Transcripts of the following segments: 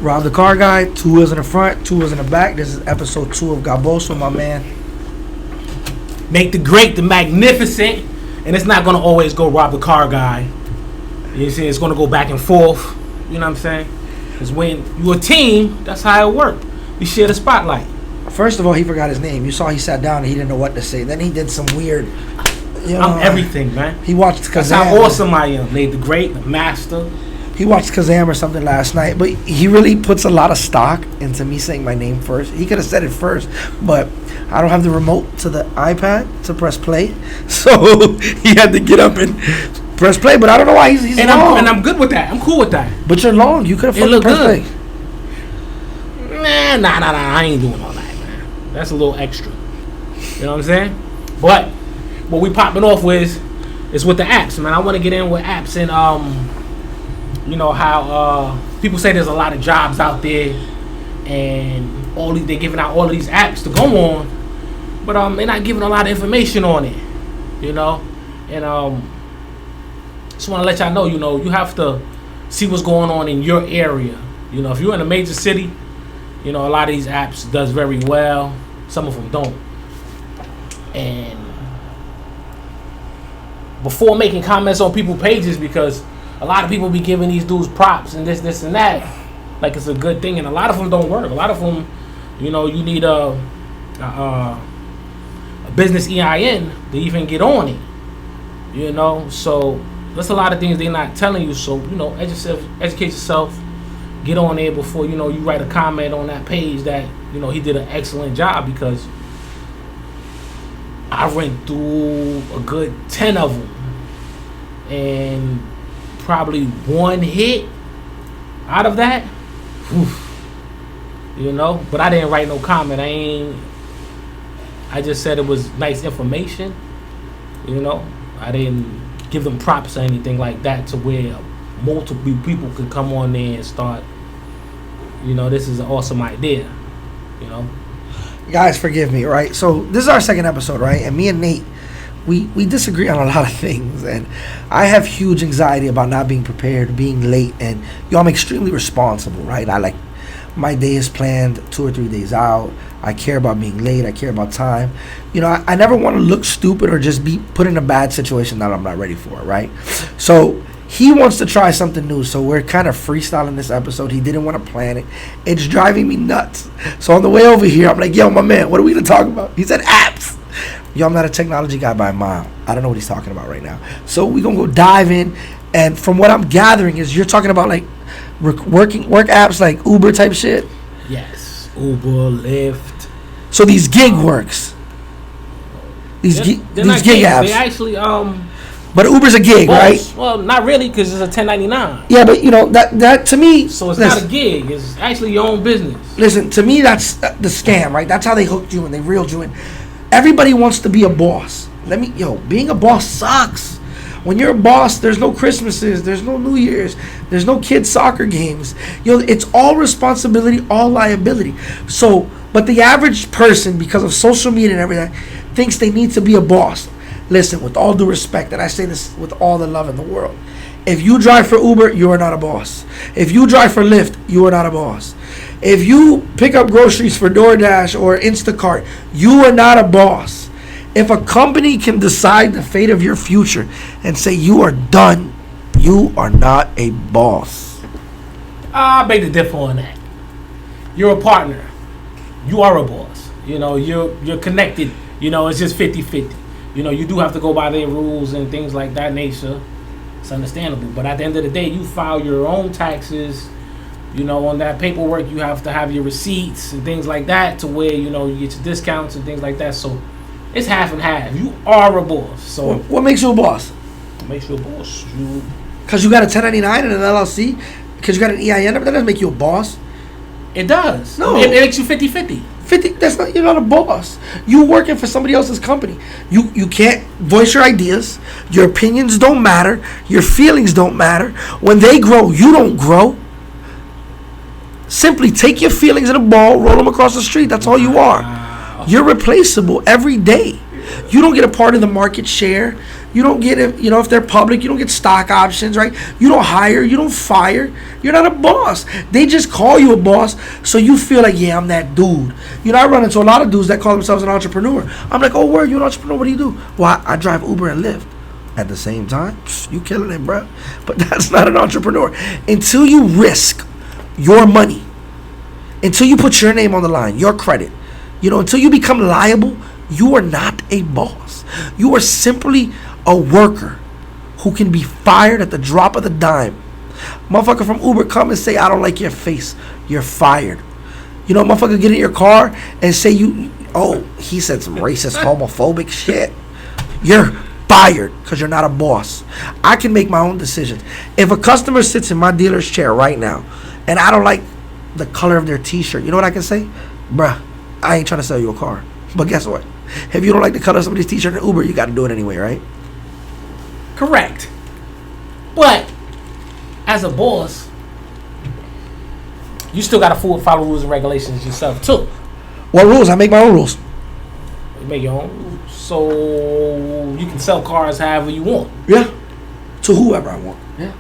Rob the Car Guy. 2 wheels in the front, 2 wheels in the back. This is episode 2 of Gaboso, my man. Make the great, the magnificent, and it's not gonna always go Rob the Car Guy. You see, it's gonna go back and forth. You know what I'm saying? Because when you're a team, that's how it works. We share the spotlight. First of all, he forgot his name. You saw he sat down and he didn't know what to say. Then he did some weird. I'm everything, man. He watched Kazam. That's how awesome I am. Made the great, the master. He watched Kazam or something last night, but he really puts a lot of stock into me saying my name first. He could have said it first, but I don't have the remote to the iPad to press play, so he had to get up and press play. But I don't know why he's and long. I'm good with that. I'm cool with that. But you're long. You could have fucking pressed play. Nah. I ain't doing all that, man. That's a little extra. You know what I'm saying? But what we popping off with is with the apps, man. I want to get in with apps and you know how people say there's a lot of jobs out there, and they're giving out all of these apps to go on, but they're not giving a lot of information on it, you know. And just want to let y'all know, you know, you have to see what's going on in your area. You know, if you're in a major city, you know, a lot of these apps does very well. Some of them don't. And before making comments on people's pages, because a lot of people be giving these dudes props and this and that, like it's a good thing, and a lot of them don't work. A lot of them, you know, you need a business EIN to even get on it. You know, so there's a lot of things they're not telling you. So, you know, educate yourself, get on there before, you know, you write a comment on that page that, you know, he did an excellent job, because I went through a good 10 of them, and probably one hit out of that. You know, but I didn't write no comment. I just said it was nice information. You know, I didn't give them props or anything like that to where multiple people could come on there and start, you know, this is an awesome idea. You know, guys, forgive me, right? So this is our second episode, right? And me and Nate, we disagree on a lot of things, and I have huge anxiety about not being prepared, being late, and I'm extremely responsible, right? My day is planned 2 or 3 days out. I care about being late. I care about time. You know, I never want to look stupid or just be put in a bad situation that I'm not ready for, right? So he wants to try something new, so we're kind of freestyling this episode. He didn't want to plan it. It's driving me nuts. So on the way over here, I'm like, yo, my man, what are we going to talk about? He said apps. Yo, I'm not a technology guy by a mile. I don't know what he's talking about right now. So we're going to go dive in. And from what I'm gathering is you're talking about like work apps like Uber type shit? Yes. Uber, Lyft. So these gig works. These gig apps. They actually but Uber's a gig, right? Well, not really, because it's a 1099. Yeah, but you know that to me. So it's not a gig. It's actually your own business. Listen, to me, that's the scam, right? That's how they hooked you and they reeled you in. Everybody wants to be a boss. Being a boss sucks. When you're a boss, there's no Christmases, there's no New Year's, there's no kids' soccer games. It's all responsibility, all liability. So, but the average person, because of social media and everything, thinks they need to be a boss. Listen, with all due respect, and I say this with all the love in the world, if you drive for Uber, you are not a boss. If you drive for Lyft, you are not a boss. If you pick up groceries for DoorDash or Instacart, you are not a boss. If a company can decide the fate of your future and say you are done, you are not a boss. I beg to differ on that. You're a partner. You are a boss. You know, you're connected. You know, it's just 50-50. You know, you do have to go by their rules and things like that nature. It's understandable. But at the end of the day, you file your own taxes. You know, on that paperwork, you have to have your receipts and things like that to where, you know, you get your discounts and things like that. So it's half and half. You are a boss. So what makes you a boss? What makes you a boss? Because you got a 1099 and an LLC? Because you got an EIN number? That doesn't make you a boss. It does. No. It makes you 50-50. You're not a boss. You working for somebody else's company. You can't voice your ideas. Your opinions don't matter. Your feelings don't matter. When they grow, you don't grow. Simply take your feelings in a ball, roll them across the street. That's all you are. You're replaceable every day. You don't get a part of the market share. You don't get it, if they're public, you don't get stock options, right? You don't hire, you don't fire. You're not a boss. They just call you a boss, so you feel like, yeah, I'm that dude. I run into a lot of dudes that call themselves an entrepreneur. I'm like, oh, word, you're an entrepreneur. What do you do? Well, I drive Uber and Lyft. At the same time, you killing it, bro. But that's not an entrepreneur. Until you risk your money, until you put your name on the line, your credit, until you become liable, you are not a boss. You are simply a worker who can be fired at the drop of the dime. Motherfucker from Uber come and say, I don't like your face. You're fired. Motherfucker get in your car and say he said some racist, homophobic shit. You're fired because you're not a boss. I can make my own decisions. If a customer sits in my dealer's chair right now and I don't like the color of their t-shirt, you know what I can say? Bruh, I ain't trying to sell you a car. But guess what? If you don't like the color of somebody's t-shirt in Uber, you got to do it anyway, right? Correct. But as a boss, you still got to follow rules and regulations yourself too. What rules? I make my own rules. You make your own rules. So you can sell cars however you want. Yeah. To whoever I want. Yeah.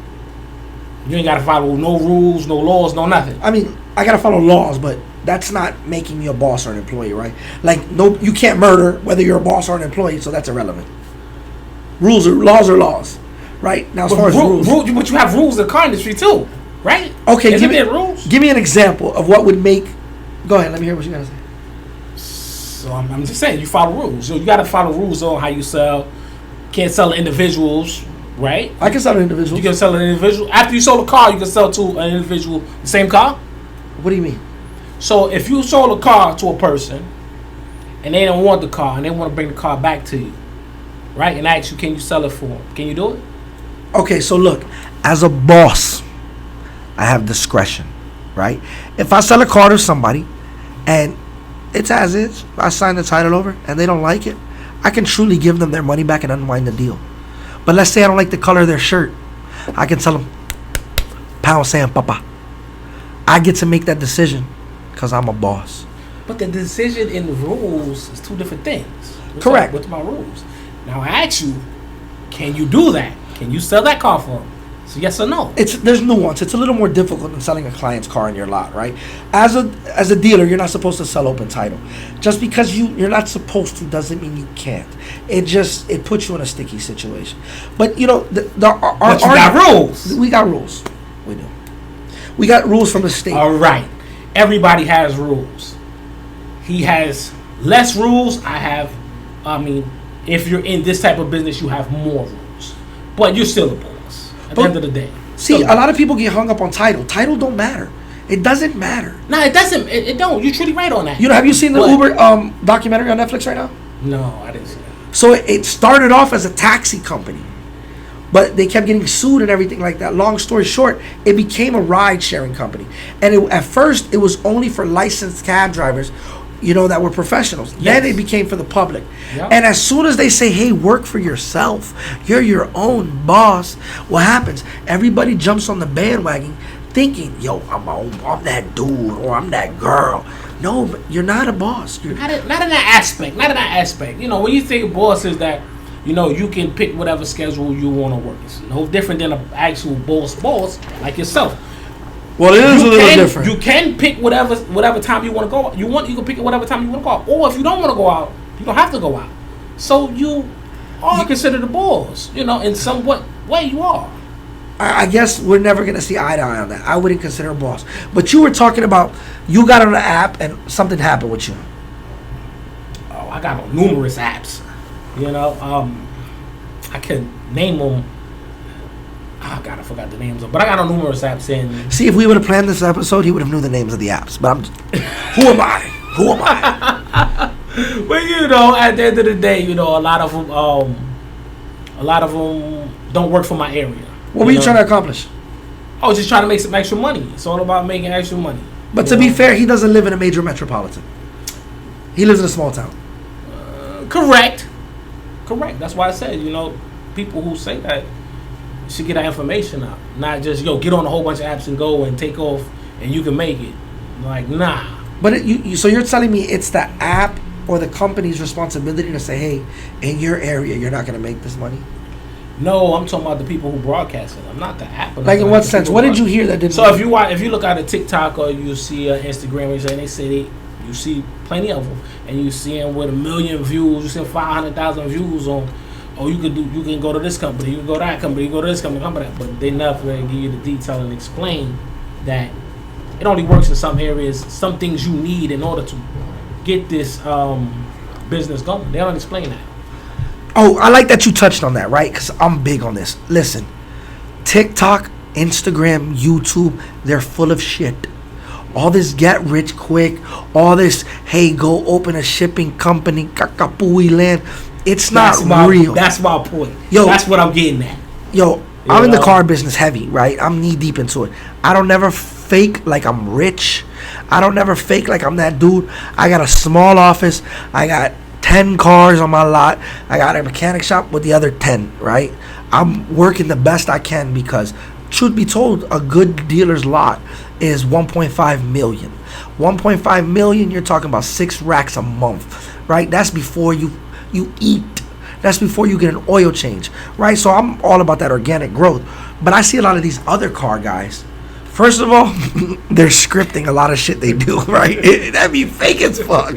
You ain't got to follow no rules, no laws, no nothing. I mean, I got to follow laws, but that's not making me a boss or an employee, right? Like, no, you can't murder whether you're a boss or an employee, so that's irrelevant. Laws are laws, right? Now, as far as rules. But you have rules in the car industry too, right? Okay, give me rules. Give me an example of what would make. Go ahead, let me hear what you got to say. So I'm just saying, you follow rules. So you got to follow rules on how you sell. Can't sell to individuals, right? I can sell to individuals. You can sell to an individual. After you sold a car, you can sell to an individual the same car. What do you mean? So if you sold a car to a person and they don't want the car and they want to bring the car back to you, right? And ask you, can you sell it for them? Can you do it? Okay, so look, as a boss, I have discretion, right? If I sell a car to somebody and it's as is, I sign the title over and they don't like it, I can truly give them their money back and unwind the deal. But let's say I don't like the color of their shirt. I can tell them, pound sand, papa. I get to make that decision because I'm a boss. But the decision in the rules is two different things. Correct. What's my rules? Now I ask you, can you do that? Can you sell that car for them? So yes or no? There's nuance. It's a little more difficult than selling a client's car in your lot, right? As a dealer, you're not supposed to sell open title. Just because you're not supposed to doesn't mean you can't. It puts you in a sticky situation. But you got rules. We got rules. We do. We got rules from the state. All right. Everybody has rules. He has less rules. If you're in this type of business, you have more rules. But you're still a boss at the end of the day. See, a lot of people get hung up on title. Title don't matter. It doesn't matter. No, it doesn't. It don't. You're truly right on that. Have you seen the Uber documentary on Netflix right now? No, I didn't see that. So it started off as a taxi company, but they kept getting sued and everything like that. Long story short, it became a ride-sharing company. And at first, it was only for licensed cab drivers, that were professionals. Yes. Then it became for the public. Yep. And as soon as they say, hey, work for yourself, you're your own boss, what happens? Everybody jumps on the bandwagon thinking, yo, I'm that dude or I'm that girl. No, but you're not a boss. Not in that aspect. When you think boss is that, you can pick whatever schedule you want to work. It's no different than an actual boss like yourself. Well, it is a little different. You can pick whatever time you want to go out. You can pick it whatever time you want to go out. Or if you don't want to go out, you don't have to go out. So you are considered a boss. In some way you are. I guess we're never going to see eye to eye on that. I wouldn't consider a boss. But you were talking about you got on the app and something happened with you. Oh, I got on numerous apps. I can name them. Oh God, I forgot the names of. But I got on numerous apps and. See, if we would have planned this episode, he would have knew the names of the apps. But who am I? Who am I? But at the end of the day, a lot of them don't work for my area. What were you trying to accomplish? I was just trying to make some extra money. It's all about making extra money. But to be fair, he doesn't live in a major metropolitan. He lives in a small town. Correct. That's why I said, people who say that should get that information out. Not just, get on a whole bunch of apps and go and take off and you can make it. Like, nah. But so you're telling me it's the app or the company's responsibility to say, hey, in your area, you're not going to make this money? No, I'm talking about the people who broadcast it. I'm not the app. Like in what sense? What did you hear that didn't? So if you look at a TikTok or you see Instagram, and they say you see plenty of them, and you see them with 1 million views, you see 500,000 views on. Oh, you can go to this company, you can go to that company, you can go to this company, but they never give you the detail and explain that it only works in some areas, some things you need in order to get this business going. They don't explain that. Oh, I like that you touched on that, right? Because I'm big on this. Listen, TikTok, Instagram, YouTube, they're full of shit. All this get rich quick, all this, hey, go open a shipping company, kakapui land. It's not real. That's my point. Yo, that's what I'm getting at. Yo, I'm in the car business heavy, right? I'm knee deep into it. I don't never fake like I'm rich. I don't never fake like I'm that dude. I got a small office. I got 10 cars on my lot. I got a mechanic shop with the other 10, right? I'm working the best I can because, truth be told, a good dealer's lot is 1.5 million. 1.5 million, you're talking about 6 racks a month, right? That's before you eat. That's before you get an oil change, right? So I'm all about that organic growth. But I see a lot of these other car guys. First of all, they're scripting a lot of shit they do, right? That'd be fake as fuck.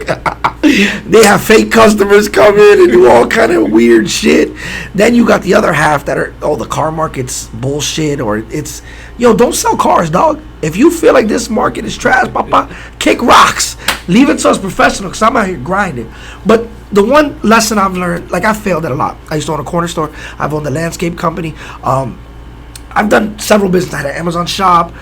They have fake customers come in and do all kind of weird shit. Then you got the other half that are, the car market's bullshit, or it's, don't sell cars, dog. If you feel like this market is trash, papa, kick rocks. Leave it to us professionals, because I'm out here grinding. But the one lesson I've learned, like I failed at a lot. I used to own a corner store. I've owned a landscape company. I've done several businesses. I had an Amazon shop.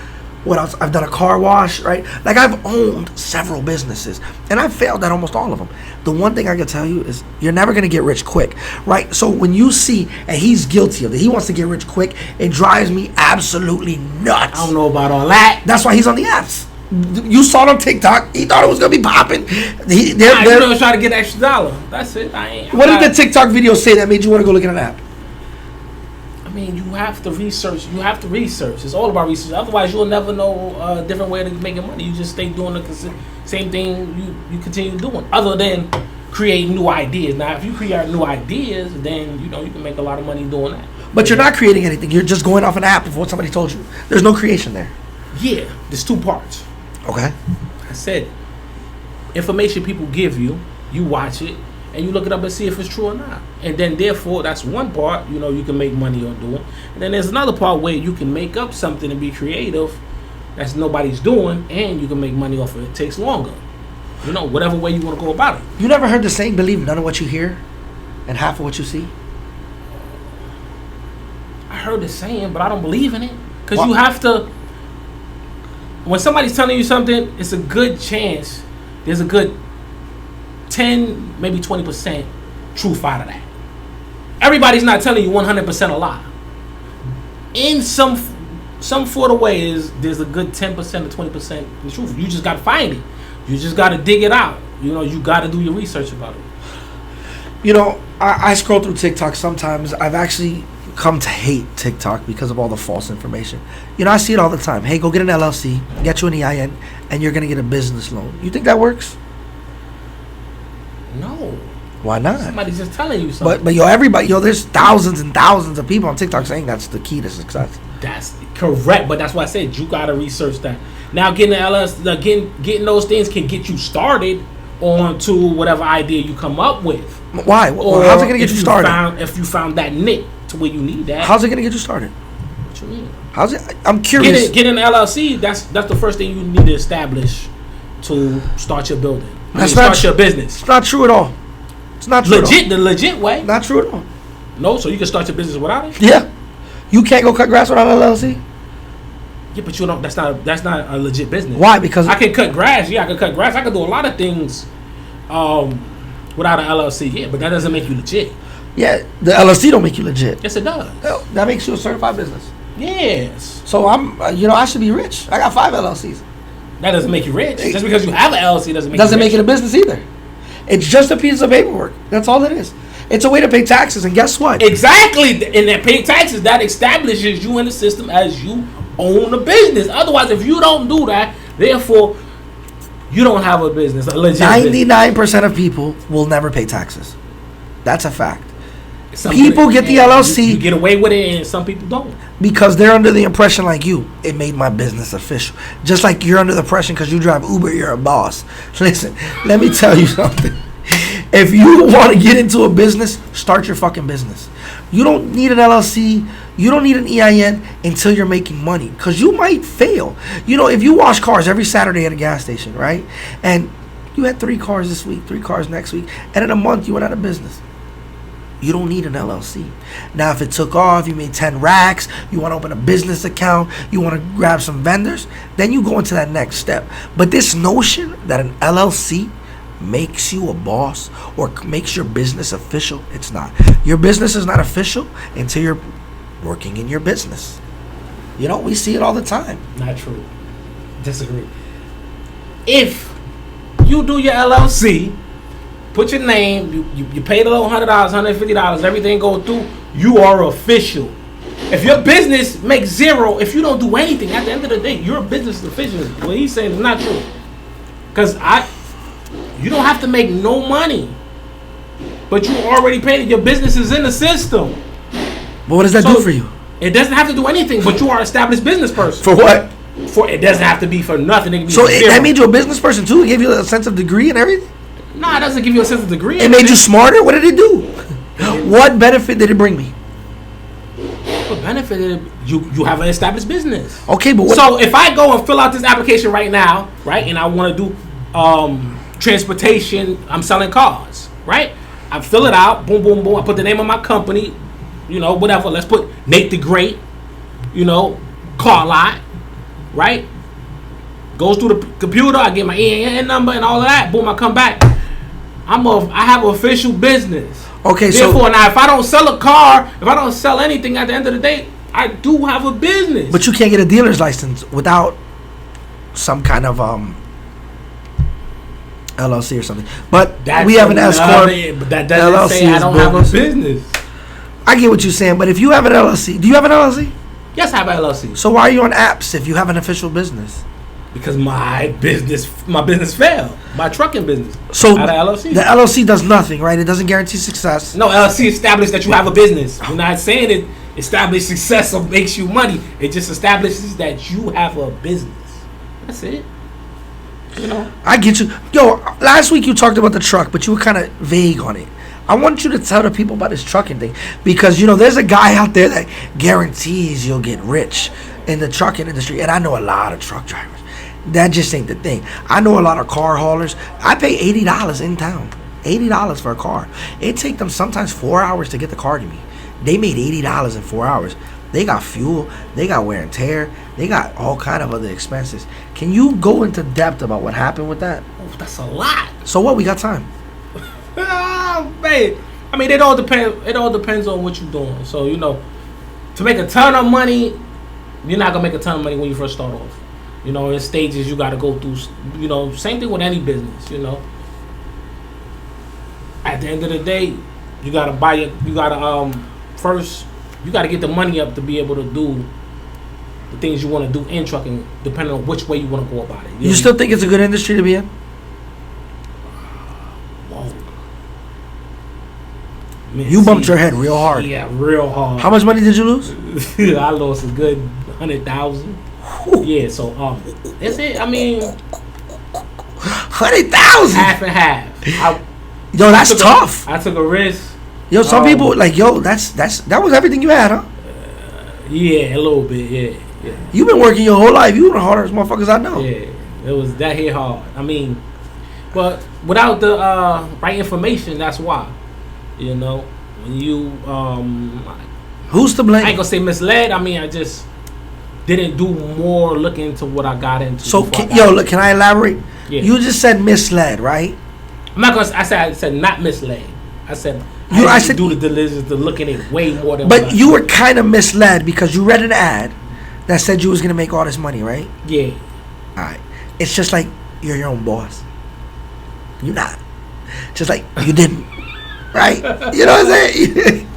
What else? I've done a car wash, right? Like I've owned several businesses, and I've failed at almost all of them. The one thing I can tell you is you're never going to get rich quick, right? So when you see, and he's guilty of it, he wants to get rich quick, it drives me absolutely nuts. I don't know about all that. That's why he's on the apps. You saw it on TikTok. He thought it was going to be popping. They're was trying to get an extra dollar. That's it. What did the TikTok video say that made you want to go look at an app? I mean, you have to research. It's all about research. Otherwise, you'll never know a different way of making money. You just stay doing the same thing you continue doing, other than create new ideas. Now, if you create new ideas, then you can make a lot of money doing that. But you're not creating anything. You're just going off an app of what somebody told you. There's no creation there. Yeah, there's 2 parts. Okay. I said, information people give you, you watch it, and you look it up and see if it's true or not. And then, therefore, that's one part, you can make money on doing. And then there's another part where you can make up something and be creative that's nobody's doing, and you can make money off of it. It takes longer. Whatever way you want to go about it. You never heard the saying, believe none of what you hear and half of what you see? I heard the saying, but I don't believe in it. Because you have to... When somebody's telling you something, it's a good chance. There's a good 10, maybe 20% truth out of that. Everybody's not telling you 100% a lie. In some sort of way, there's a good 10% or 20% the truth. You just got to find it. You just got to dig it out. You got to do your research about it. I scroll through TikTok sometimes. I've actually come to hate TikTok because of all the false information. I see it all the time. Hey, go get an LLC, get you an EIN, and you're going to get a business loan. You think that works? No. Why not? Somebody's just telling you something. But everybody, there's thousands and thousands of people on TikTok saying that's the key to success. That's correct, but that's why I said you got to research that. Now, getting an LLC, getting those things can get you started onto whatever idea you come up with. Why? How's it going to get you started? If you found that niche to where you need that. How's it going to get you started? What you mean? How's it? I'm curious. Get an LLC. That's the first thing you need to establish to start your building. Start your business. It's not true at all. It's not true. The legit way. Not true at all. No, so you can start your business without it. Yeah, you can't go cut grass without an LLC. Yeah, but you don't. That's not a legit business. Why? Because I can cut grass. Yeah, I can cut grass. I can do a lot of things, without an LLC. Yeah, but that doesn't make you legit. Yeah, the LLC don't make you legit. Yes, it does. That makes you a certified business. Yes. So I'm, I should be rich. I got 5 LLCs. That doesn't make you rich. Just because you have an LLC doesn't make it a business either. It's just a piece of paperwork. That's all it is. It's a way to pay taxes, and guess what? Exactly. And that pay taxes, that establishes you in the system as you own a business. Otherwise, if you don't do that, therefore, you don't have a business, a legit 99% of people will never pay taxes. That's a fact. People get the LLC. You get away with it, and some people don't. Because they're under the impression, like you, it made my business official. Just like you're under the impression because you drive Uber, you're a boss. Listen, let me tell you something. If you want to get into a business, start your fucking business. You don't need an LLC. You don't need an EIN until you're making money, because you might fail. You know, if you wash cars every Saturday at a gas station, right? And you had 3 cars this week, 3 cars next week, and in a month you went out of business. You don't need an LLC. Now, if it took off, you made 10 racks, you want to open a business account, you want to grab some vendors, then you go into that next step. But this notion that an LLC makes you a boss or makes your business official, it's not. Your business is not official until you're working in your business. You know, we see it all the time. Not true. Disagree. If you do your LLC, put your name, you pay the little $100, $150, everything go through, you are official. If your business makes zero, if you don't do anything, at the end of the day, you're a business official. What he's saying is not true. Because you don't have to make no money, but you already paid it. Your business is in the system. But what does that do for you? It doesn't have to do anything, but you are an established business person. For what? It doesn't have to be for nothing. It can be so that made you a business person too? It gave you a sense of degree and everything? No, it doesn't give you a sense of degree. It made you smarter? What did it do? What benefit did it bring me? What benefit did it? You have an established business. Okay, but what? So if I go and fill out this application right now, right, and I want to do transportation, I'm selling cars, right? I fill it out, boom, boom, boom. I put the name of my company, you know, whatever. Let's put Nate the Great, you know, car lot, right? Goes through the computer. I get my EIN number and all of that. Boom, I come back. I have official business. Okay, therefore, now if I don't sell a car, if I don't sell anything, at the end of the day, I do have a business. But you can't get a dealer's license without some kind of LLC or something. But we have an S corp. But that doesn't LLC say I don't have a business. I get what you're saying, but if you have an LLC, do you have an LLC? Yes, I have an LLC. So why are you on apps if you have an official business? Because my business failed. My trucking business. So out of LLC. The LLC does nothing, right? It doesn't guarantee success. No, LLC established that you have a business. We're not saying it established success or makes you money. It just establishes that you have a business. That's it. You know. I get you. Yo, last week you talked about the truck, but you were kind of vague on it. I want you to tell the people about this trucking thing, because you know there's a guy out there that guarantees you'll get rich in the trucking industry, and I know a lot of truck drivers. That just ain't the thing. I know a lot of car haulers. I pay $80 in town. $80 for a car. It take them sometimes 4 hours to get the car to me. They made $80 in 4 hours. They got fuel. They got wear and tear. They got all kind of other expenses. Can you go into depth about what happened with that? Oh, that's a lot. So what? We got time. Oh, man. I mean, it all depends on what you're doing. So, you know, to make a ton of money, you're not gonna make a ton of money when you first start off. You know, in stages you got to go through. You know, same thing with any business. You know, at the end of the day, you got to buy it. You got to first. You got to get the money up to be able to do the things you want to do in trucking, depending on which way you want to go about it. You still think it's a good industry to be in? Whoa. Man, you bumped your head real hard. Yeah, real hard. How much money did you lose? I lost a good 100,000. Yeah, so that's it. I mean, 100,000. Half and half. Yo, that's tough. I took a risk. Yo, some people like that was everything you had, huh? Yeah, a little bit. Yeah. You've been working your whole life. You one of the hardest motherfuckers I know. Yeah, it was that hit hard. I mean, but without the right information, that's why. You know, when you who's to blame? I ain't gonna say misled. I mean, I just didn't do more looking into what I got into. So, can I elaborate? Yeah. You just said misled, right? I'm not gonna. I said not misled. I said I said do the diligence to look at it way more than. But you were kind of misled because you read an ad that said you was gonna make all this money, right? Yeah. All right. It's just like you're your own boss. You're not. Just like you didn't. Right? You know what I'm saying?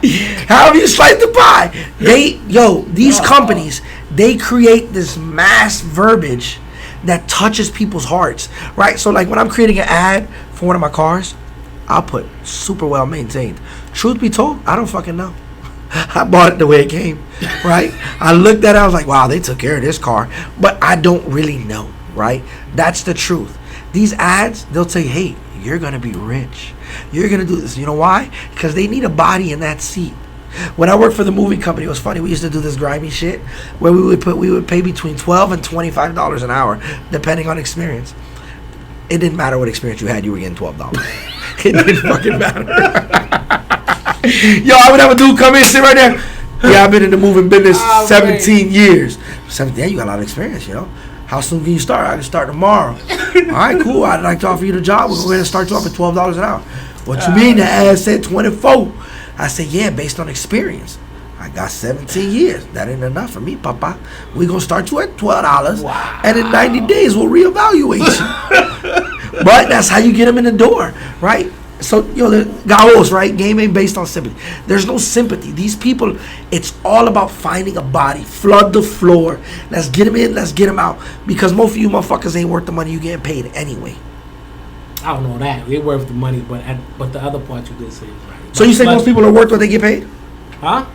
How have you sliced the pie? These companies, they create this mass verbiage that touches people's hearts. Right? So like when I'm creating an ad for one of my cars, I'll put super well maintained. Truth be told, I don't fucking know. I bought it the way it came, right? I looked at it, I was like, wow, they took care of this car. But I don't really know, right? That's the truth. These ads, they'll say, hey, you're going to be rich. You're going to do this. You know why? Because they need a body in that seat. When I worked for the movie company, it was funny. We used to do this grimy shit where we would pay between $12 and $25 an hour, depending on experience. It didn't matter what experience you had, you were getting $12. It didn't fucking matter. Yo, I would have a dude come in, sit right there. Yeah, I've been in the moving business 17 years. 17, yeah, you got a lot of experience, you know. How soon can you start? I can start tomorrow. All right, cool. I'd like to offer you the job. We're going to start you off at $12 an hour. What you mean? The ad said 24. I said, yeah, based on experience. I got 17 years. That ain't enough for me, Papa. We're going to start you at $12. Wow. And in 90 days, we'll reevaluate you. But that's how you get them in the door, right? So, the Gaos, right? Game ain't based on sympathy. There's no sympathy. These people, it's all about finding a body. Flood the floor. Let's get them in. Let's get them out. Because most of you motherfuckers ain't worth the money you getting paid anyway. I don't know that. They're worth the money, but the other part you did say is right. So you say most people are worth what they get paid? Huh?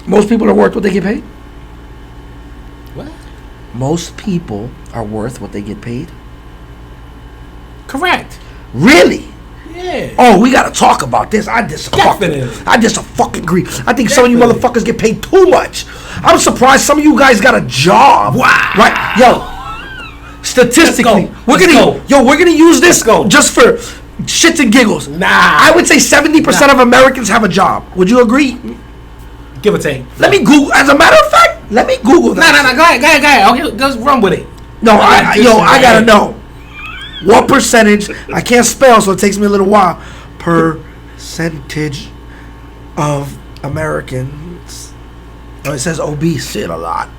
Most people are worth what they get paid? What? Most people are worth what they get paid? Correct. Really? Yeah. Oh, we gotta talk about this. I fucking agree. I think some of you motherfuckers get paid too much. I'm surprised some of you guys got a job. Wow. Right? Yo, statistically, we're gonna use this just for shits and giggles. Nah. I would say 70% of Americans have a job. Would you agree? Give or take. Let me Google. As a matter of fact, let me Google that. No. Go ahead. Okay, just run with it. No, I gotta know. What percentage, I can't spell, so it takes me a little while, percentage of Americans, it says obese shit a lot,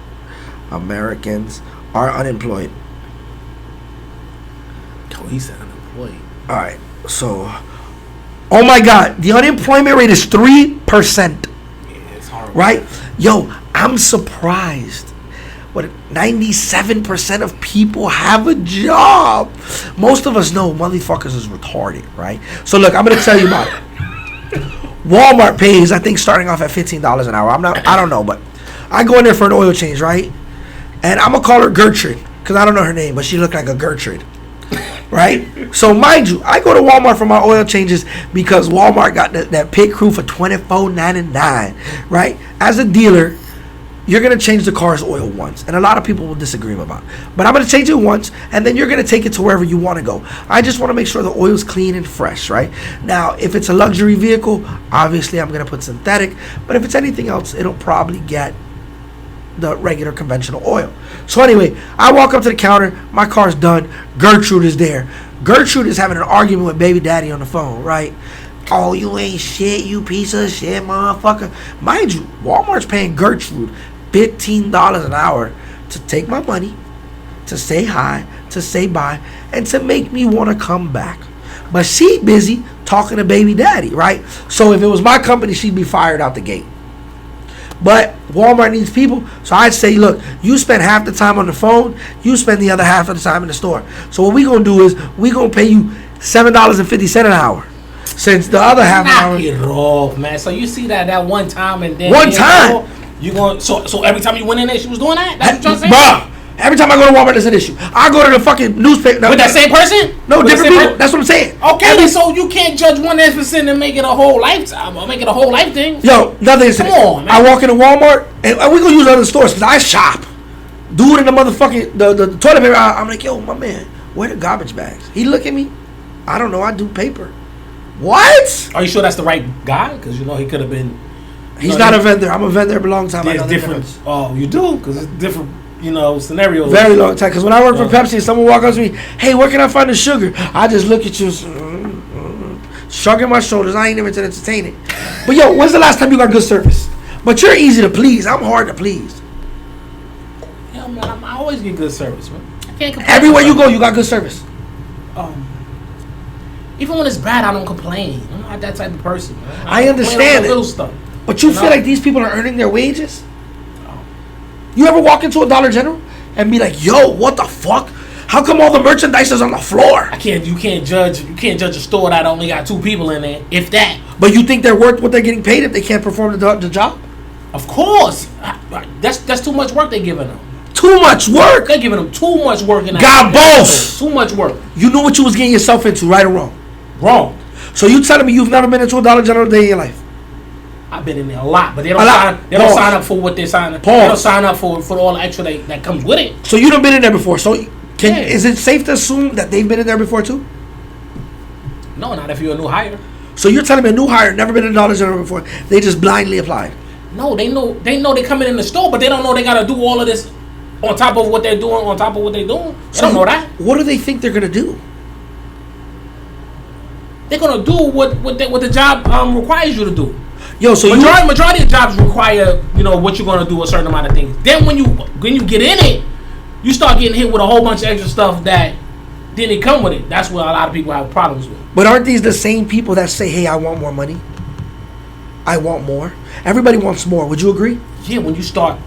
Americans are unemployed. Oh, he said unemployed. All right, so, oh my God, the unemployment rate is 3%. Yeah, it's horrible. Right? Yo, I'm surprised. 97% of people have a job. Most of us know motherfuckers is retarded, right? So look, I'm gonna tell you about it. Walmart pays, I think, starting off at $15 an hour. I don't know, but I go in there for an oil change, right? And I'm gonna call her Gertrude because I don't know her name, but she looked like a Gertrude, right? So mind you, I go to Walmart for my oil changes because Walmart got that pit crew for $24.99, right? As a dealer, you're going to change the car's oil once. And a lot of people will disagree about it. But I'm going to change it once, and then you're going to take it to wherever you want to go. I just want to make sure the oil's clean and fresh, right? Now, if it's a luxury vehicle, obviously I'm going to put synthetic. But if it's anything else, it'll probably get the regular conventional oil. So anyway, I walk up to the counter. My car's done. Gertrude is there. Gertrude is having an argument with baby daddy on the phone, right? Oh, you ain't shit, you piece of shit, motherfucker. Mind you, Walmart's paying Gertrude $15 an hour to take my money, to say hi, to say bye, and to make me want to come back. But she busy talking to baby daddy, right? So if it was my company, she'd be fired out the gate. But Walmart needs people, so I'd say, look, you spend half the time on the phone, you spend the other half of the time in the store. So what we gonna do is we gonna pay you $7.50 an hour. Since the other half hour, knock it off, man. So you see that one time and then one time. You going so every time you went in there, she was doing that? That's what you're saying? Bruh, every time I go to Walmart, there's an issue. I go to the fucking newspaper. With that same person? No, different people. That's what I'm saying. Okay, so you can't judge one incident and make it a whole lifetime or make it a whole life thing. Yo, another incident. Come on, man. I walk into Walmart, and we gonna use other stores because I shop. Dude in the motherfucking the toilet paper. I'm like, yo, my man, where the garbage bags? He look at me. I don't know. I do paper. What? Are you sure that's the right guy? Because he could have been. He's not a vendor. I'm a vendor for a long time. There's different. Oh, you do? Because it's different, scenarios. Very long time. Because when I work for Pepsi, someone walk up to me, hey, where can I find the sugar? I just look at you, shrugging my shoulders. I ain't even to entertain it. But yo, when's the last time you got good service? But you're easy to please. I'm hard to please. Yeah, man, I always get good service, man. I can't complain. Everywhere you go, you got good service. Even when it's bad, I don't complain. I'm not that type of person, man. I understand it. Little stuff. But you feel like these people are earning their wages? You ever walk into a Dollar General and be like, yo, what the fuck? How come all the merchandise is on the floor? You can't judge a store that only got 2 people in there, if that. But you think they're worth what they're getting paid if they can't perform the job? Of course. That's too much work they're giving them. Too much work? They're giving them too much work in that. God boss. Too much work. You knew what you was getting yourself into, right or wrong? Wrong. So you telling me you've never been into a Dollar General day in your life? I've been in there a lot, but they don't sign up for what they're signing up. They don't sign up for all the extra that comes with it. So you done been in there before. So is it safe to assume that they've been in there before too? No, not if you're a new hire. So you're telling me a new hire never been in Dollar General before? They just blindly applied. No, they know they coming in the store, but they don't know they gotta do all of this on top of what they're doing. They don't know that. What do they think they're gonna do? They're gonna do what the job requires you to do. Yo, so majority of jobs require what you're gonna do a certain amount of things. Then when you get in it, you start getting hit with a whole bunch of extra stuff that didn't come with it. That's what a lot of people have problems with. But aren't these the same people that say, "Hey, I want more money. I want more"? Everybody wants more. Would you agree? Yeah, when you start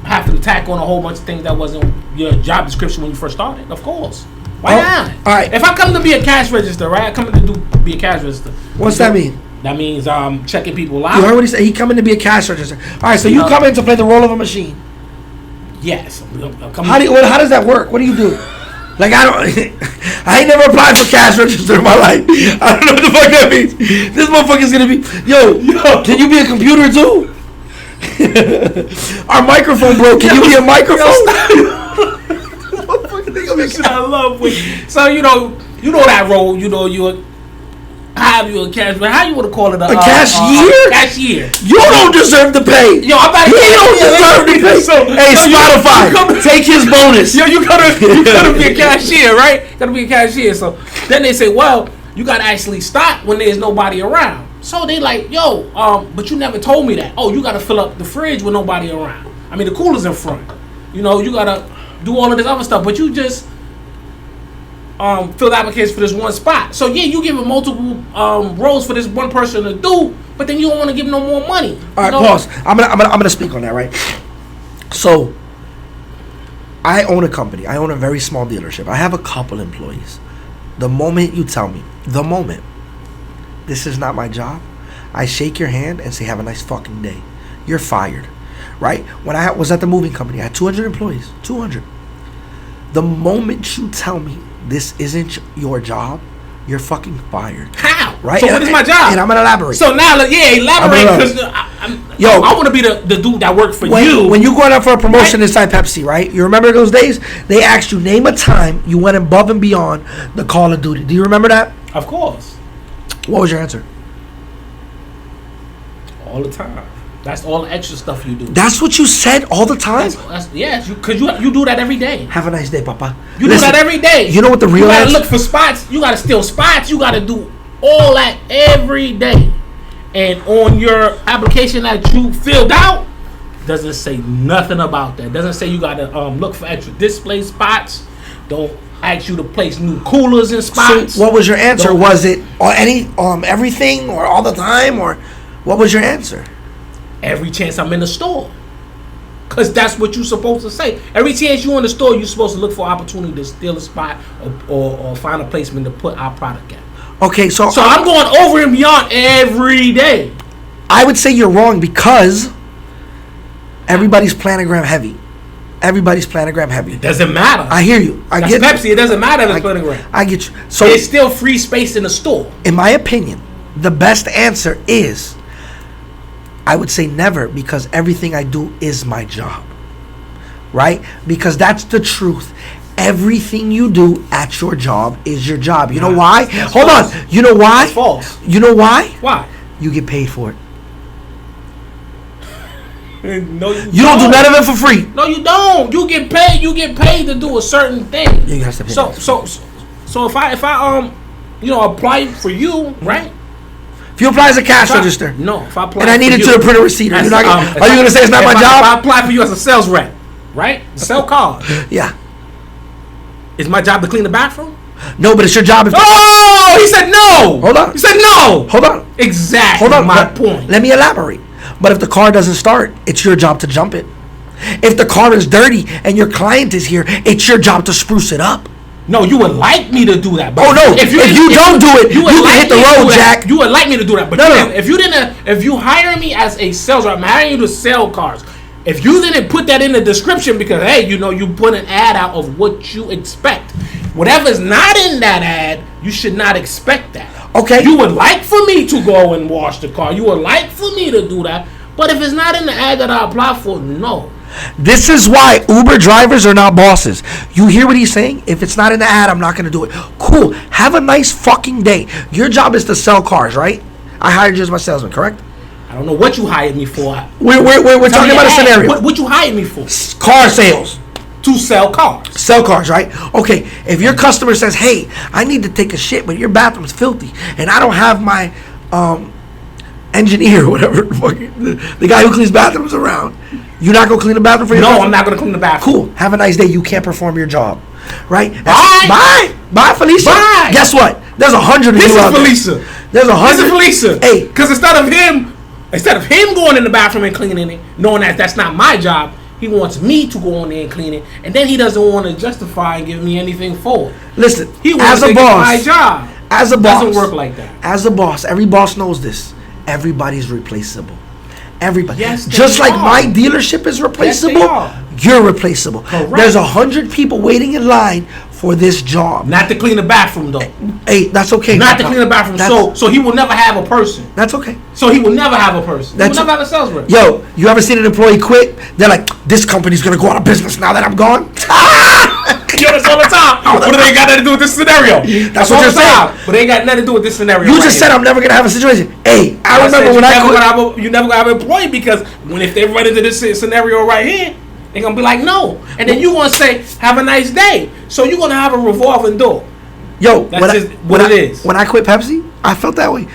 having to tack on a whole bunch of things that wasn't your job description when you first started, of course. Why not? All right. If I come to be a cash register, right? I come to be a cash register. What's that mean? That means checking people out. You heard what he said? He coming to be a cash register. All right, so you come in to play the role of a machine. Yes. How does that work? What do you do? Like I ain't never applied for cash register in my life. I don't know what the fuck that means. This motherfucker's gonna be yo. Can you be a computer too? Our microphone broke. Can you be a microphone? I love when, so you know that role. You have you a cash? How you want to call it a cashier? Cashier. You don't deserve to pay. Yo, I'm not. He don't deserve to pay. Hey, Spotify, take his bonus. Yo, you gotta be a cashier, right? Gotta be a cashier. So then they say, well, you gotta actually stop when there's nobody around. So they like, yo, but you never told me that. Oh, you gotta fill up the fridge with nobody around. I mean, the cooler's in front. You gotta do all of this other stuff, but you just fill the application for this one spot. So yeah, you give them multiple roles for this one person to do, but then you don't want to give them no more money. All right, pause. I'm gonna speak on that, right? So I own a company. I own a very small dealership. I have a couple employees. The moment you tell me, this is not my job, I shake your hand and say, have a nice fucking day. You're fired, right? When I was at the moving company, I had 200 employees. 200. The moment you tell me this isn't your job, you're fucking fired. How? Right? So what is my job? And I'm gonna elaborate. So now, elaborate, because I want to be the dude that worked for you. When you going up for a promotion inside Pepsi, right? You remember those days? They asked you, name a time you went above and beyond the Call of Duty. Do you remember that? Of course. What was your answer? All the time. That's all the extra stuff you do. That's what you said all the time? Yes, because you do that every day. Have a nice day, Papa. You do that every day. You know what the real answer? You gotta look for spots. You gotta steal spots. You gotta do all that every day. And on your application that you filled out, doesn't say nothing about that. Doesn't say you gotta look for extra display spots. Don't ask you to place new coolers in spots. So what was your answer? Was it everything or all the time, or what was your answer? Every chance I'm in the store. Because that's what you're supposed to say. Every chance you're in the store, you're supposed to look for opportunity to steal a spot or find a placement to put our product at. Okay, so I'm going over and beyond every day. I would say you're wrong because everybody's planogram heavy. Everybody's planogram heavy. It doesn't matter. I hear you. That's Pepsi. It doesn't matter if it's planogram. I get you. So it's still free space in the store. In my opinion, the best answer is, I would say never, because everything I do is my job, right? Because that's the truth. Everything you do at your job is your job. You know why? Hold on. You know why? That's false. You know why? Why? You get paid for it. No, you don't do none of it for free. No, you don't. You get paid. You get paid to do a certain thing. You got to pay. So if I apply for you, right? If you apply as a cash register, no. If I apply and I needed you to print a receipt, are you going to say it's not my job? If I apply for you as a sales rep, right? Sell cars. Yeah. Is my job to clean the bathroom? No, but it's your job. Oh, he said no. Hold on. He said no. Hold on. Exactly. Hold on. My point. Let me elaborate. But if the car doesn't start, it's your job to jump it. If the car is dirty and your client is here, it's your job to spruce it up. No, you would like me to do that. But oh no! If you don't do it, you can hit the road, Jack. You would like me to do that, but if you hire me as a sales rep, I'm hiring you to sell cars. If you didn't put that in the description because hey, you put an ad out of what you expect. Whatever's not in that ad, you should not expect that. Okay. You would like for me to go and wash the car. You would like for me to do that, but if it's not in the ad that I apply for, no. This is why Uber drivers are not bosses. You hear what he's saying? If it's not in the ad, I'm not going to do it. Cool. Have a nice fucking day. Your job is to sell cars, right? I hired you as my salesman, correct? I don't know what you hired me for. We're talking about a scenario. What you hired me for? Car sales. To sell cars. Sell cars, right? Okay. If your customer says, hey, I need to take a shit, but your bathroom's filthy, and I don't have my engineer, whatever, the guy who cleans bathrooms around. You're not going to clean the bathroom for your No, I'm not going to clean the bathroom. Cool. Have a nice day. You can't perform your job. Right? Bye. Bye, Felicia. Bye. Guess what? There's 100 of you out there. This is Felicia. There's 100. This is Felicia. Hey. Because instead of him going in the bathroom and cleaning it, knowing that that's not my job, he wants me to go in there and clean it. And then he doesn't want to justify and give me anything for it. Listen, he wants to get my job. As a boss. It doesn't work like that. As a boss, every boss knows this. Everybody's replaceable. Everybody. Yes, just like my dealership is replaceable, you're replaceable. Correct. There's 100 people waiting in line for this job. Not to clean the bathroom, though. Hey, that's okay. Not to clean the bathroom. So he will never have a person. That's okay. So he will never have a person. He will never have a sales rep. Yo, you ever seen an employee quit? They're like, this company's going to go out of business now that I'm gone. Yo, that's all the time. What do they got nothing to do with this scenario? That's what you're saying. But they got nothing to do with this scenario. You just said I'm never gonna have a situation. Hey, I remember when you never gonna have an employee because if they run into this scenario right here, they're gonna be like no, and then you gonna say have a nice day. So you're gonna have a revolving door. Yo, that's what it is. When I quit Pepsi, I felt that way.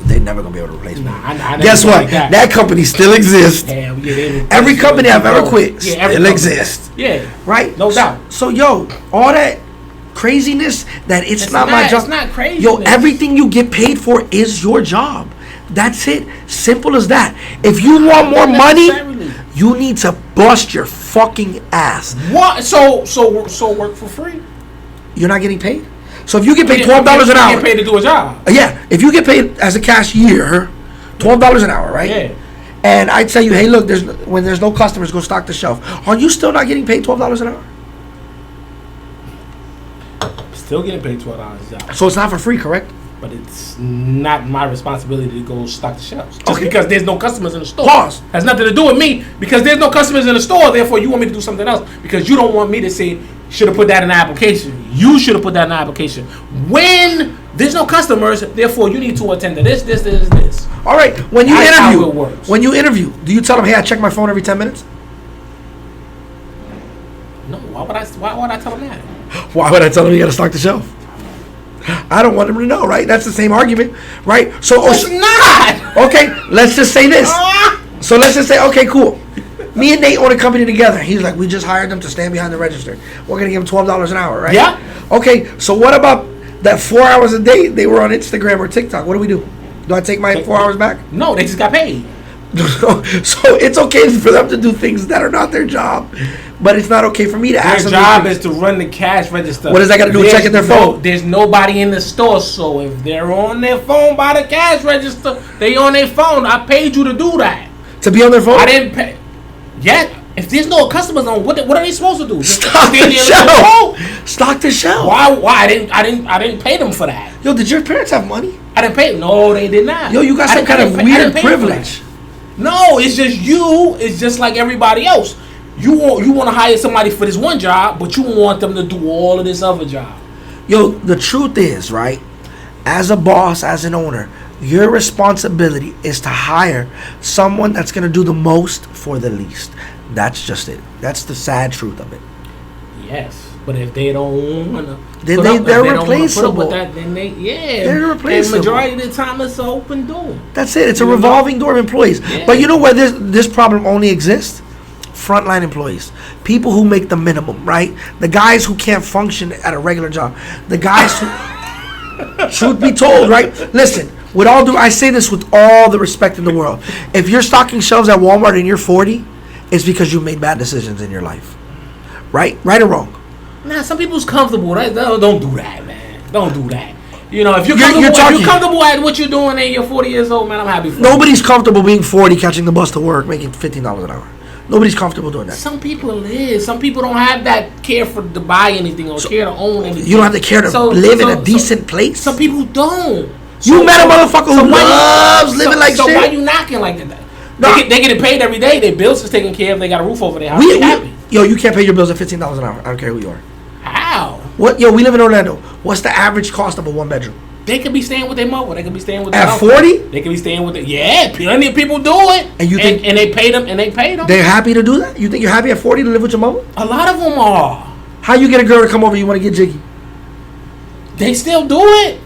They're never gonna be able to replace me. Guess what? Like that company still exists. Hell, yeah, every company I've ever quit still exists. Yeah, right. No doubt. So yo, all that craziness that it's not my job. It's not crazy. Yo, everything you get paid for is your job. That's it. Simple as that. If you want more money, you need to bust your fucking ass. What? So work for free? You're not getting paid? So if you get paid $12 an hour, you get paid to do a job. Yeah, if you get paid as a cashier, $12 an hour, right? Yeah. And I tell you, hey, look, when there's no customers, go stock the shelf. Are you still not getting paid $12 an hour? Still getting paid $12 an hour. So it's not for free, correct? But it's not my responsibility to go stock the shelves. Just okay. Because there's no customers in the store. Pause. Has nothing to do with me. Because there's no customers in the store, therefore you want me to do something else. Because you don't want me to say, should have put that in the application. You should have put that in the application. When there's no customers, therefore you need to attend to this. All right. When you interview, do you tell them, hey, I check my phone every 10 minutes? No. Why would I tell them that? Why would I tell them you got to stock the shelf? I don't want them to know, right? That's the same argument, right? So it's not. Okay, let's just say this. So let's just say, okay, cool. Me and Nate own a company together. He's like, we just hired them to stand behind the register. We're gonna give them $12 an hour, right? Yeah. Okay, so what about that 4 hours a day they were on Instagram or TikTok? What do we do? Do I take my 4 hours back? No, they just got paid. So it's okay for them to do things that are not their job, but it's not okay for me to ask them. Their job is to run the cash register. What does that got to do with checking their phone? There's nobody in the store, so if they're on their phone by the cash register, they on their phone. I paid you to do that. To be on their phone? I didn't pay. Yet, if there's no customers on, what are they supposed to do? Stock the shelf. Stock the shelf. Why? I didn't pay them for that. Yo, did your parents have money? I didn't pay them. No, they did not. Yo, you got some kind of weird privilege. No, it's just you. It's just like everybody else. You want to hire somebody for this one job, but you want them to do all of this other job. Yo, the truth is, right? As a boss, as an owner, your responsibility is to hire someone that's going to do the most for the least. That's just it. That's the sad truth of it. Yes, but if they don't want to, then they're replaceable. They're replaceable. And majority of the time, it's an open door. That's it. It's a revolving door of employees. Yeah. But you know where this problem only exists? Frontline employees, people who make the minimum, right? The guys who can't function at a regular job. The guys who, truth be told, right? Listen, I say this with all the respect in the world. If you're stocking shelves at Walmart and you're 40, it's because you made bad decisions in your life. Right or wrong? Nah, some people's comfortable. Don't do that, man. Don't do that. You know, if you're comfortable at what you're doing and you're 40 years old, man, I'm happy for you. Nobody's comfortable being 40, catching the bus to work, making $15 an hour. Nobody's comfortable doing that. Some people is. Some people don't have that care to buy anything or care to own anything. You don't have the care to live in a decent place? Some people don't. You met a motherfucker who loves living like shit? So why you knocking like that? They getting paid every day. Their bills is taken care of. They got a roof over their house. They happy. Yo, you can't pay your bills at $15 an hour. I don't care who you are. How? What? Yo, we live in Orlando. What's the average cost of a one bedroom? They could be staying with their mother. They could be staying with at 40. They could be staying with it. Yeah, plenty of people do it. And you think and they pay them They're happy to do that. You think you're happy at 40 to live with your mama? A lot of them are. How you get a girl to come over? You want to get jiggy? They still do it.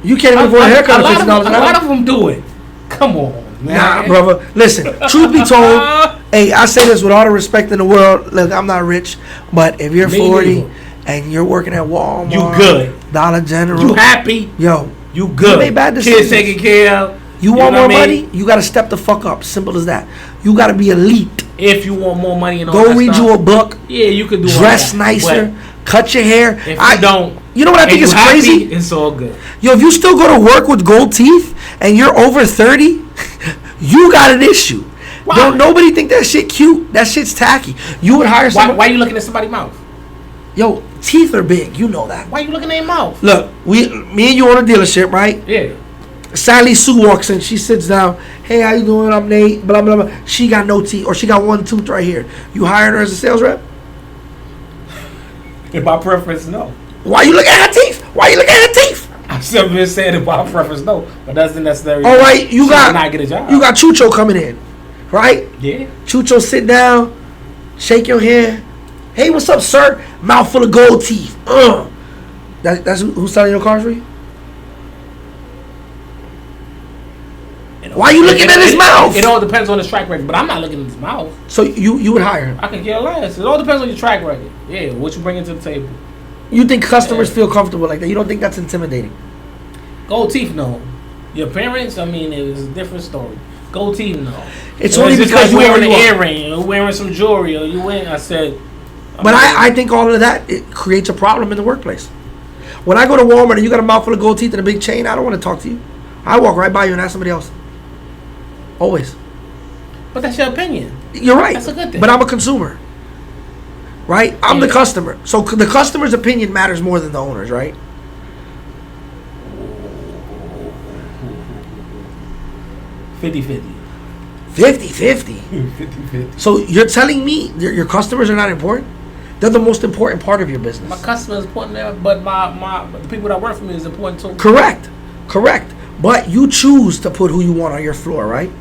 You can't even afford a haircut. A lot of them do it. Come on, man. Nah, brother. Listen. Truth be told, hey, I say this with all the respect in the world. Look, I'm not rich, but if you're 40. And you're working at Walmart, you good. Dollar General, you happy? Yo, you good. You made bad decisions. Kids taken care of. You want more money? You got to step the fuck up. Simple as that. You got to be elite. If you want more money and all go that read stuff, you a book. Yeah, you could do dress nicer, cut your hair. If you don't, you know what I think is crazy? It's all good. Yo, if you still go to work with gold teeth and you're over 30, you got an issue. Why? Don't nobody think that shit cute. That shit's tacky. You would hire someone. Why are you looking at somebody's mouth? Yo, teeth are big. You know that. Why are you looking at their mouth? Look, me and you on a dealership, right? Yeah. Sally Sue walks in. She sits down. Hey, how you doing? I'm Nate. Blah, blah, blah. She got no teeth, or she got one tooth right here. You hiring her as a sales rep? In my preference, no. Why you looking at her teeth? I've simply said in my preference, no. But that's the necessary. All right, you got not get a job. You got Chucho coming in, right? Yeah. Chucho, sit down, shake your hand. Hey, what's up, sir? Mouth full of gold teeth. That's who's selling your cars for you? Why are you looking at his mouth? It all depends on his track record, but I'm not looking at his mouth. So you would hire him? I can care less. It all depends on your track record. Yeah, what you bringing to the table. You think customers feel comfortable like that? You don't think that's intimidating? Gold teeth, no. Your parents, I mean, it's a different story. Gold teeth, no. It's only because you wearing an earring or wearing some jewelry or you went. I said. But I think all of that, it creates a problem in the workplace. When I go to Walmart and you got a mouthful of gold teeth and a big chain, I don't want to talk to you. I walk right by you and ask somebody else. Always. But that's your opinion. You're right. That's a good thing. But I'm a consumer. Right? I'm the customer. So the customer's opinion matters more than the owner's, right? $50-50. 50-50? 50-50. So you're telling me your customers are not important? They're the most important part of your business. My customer is important there, but the people that work for me is important too. Correct. But you choose to put who you want on your floor, right?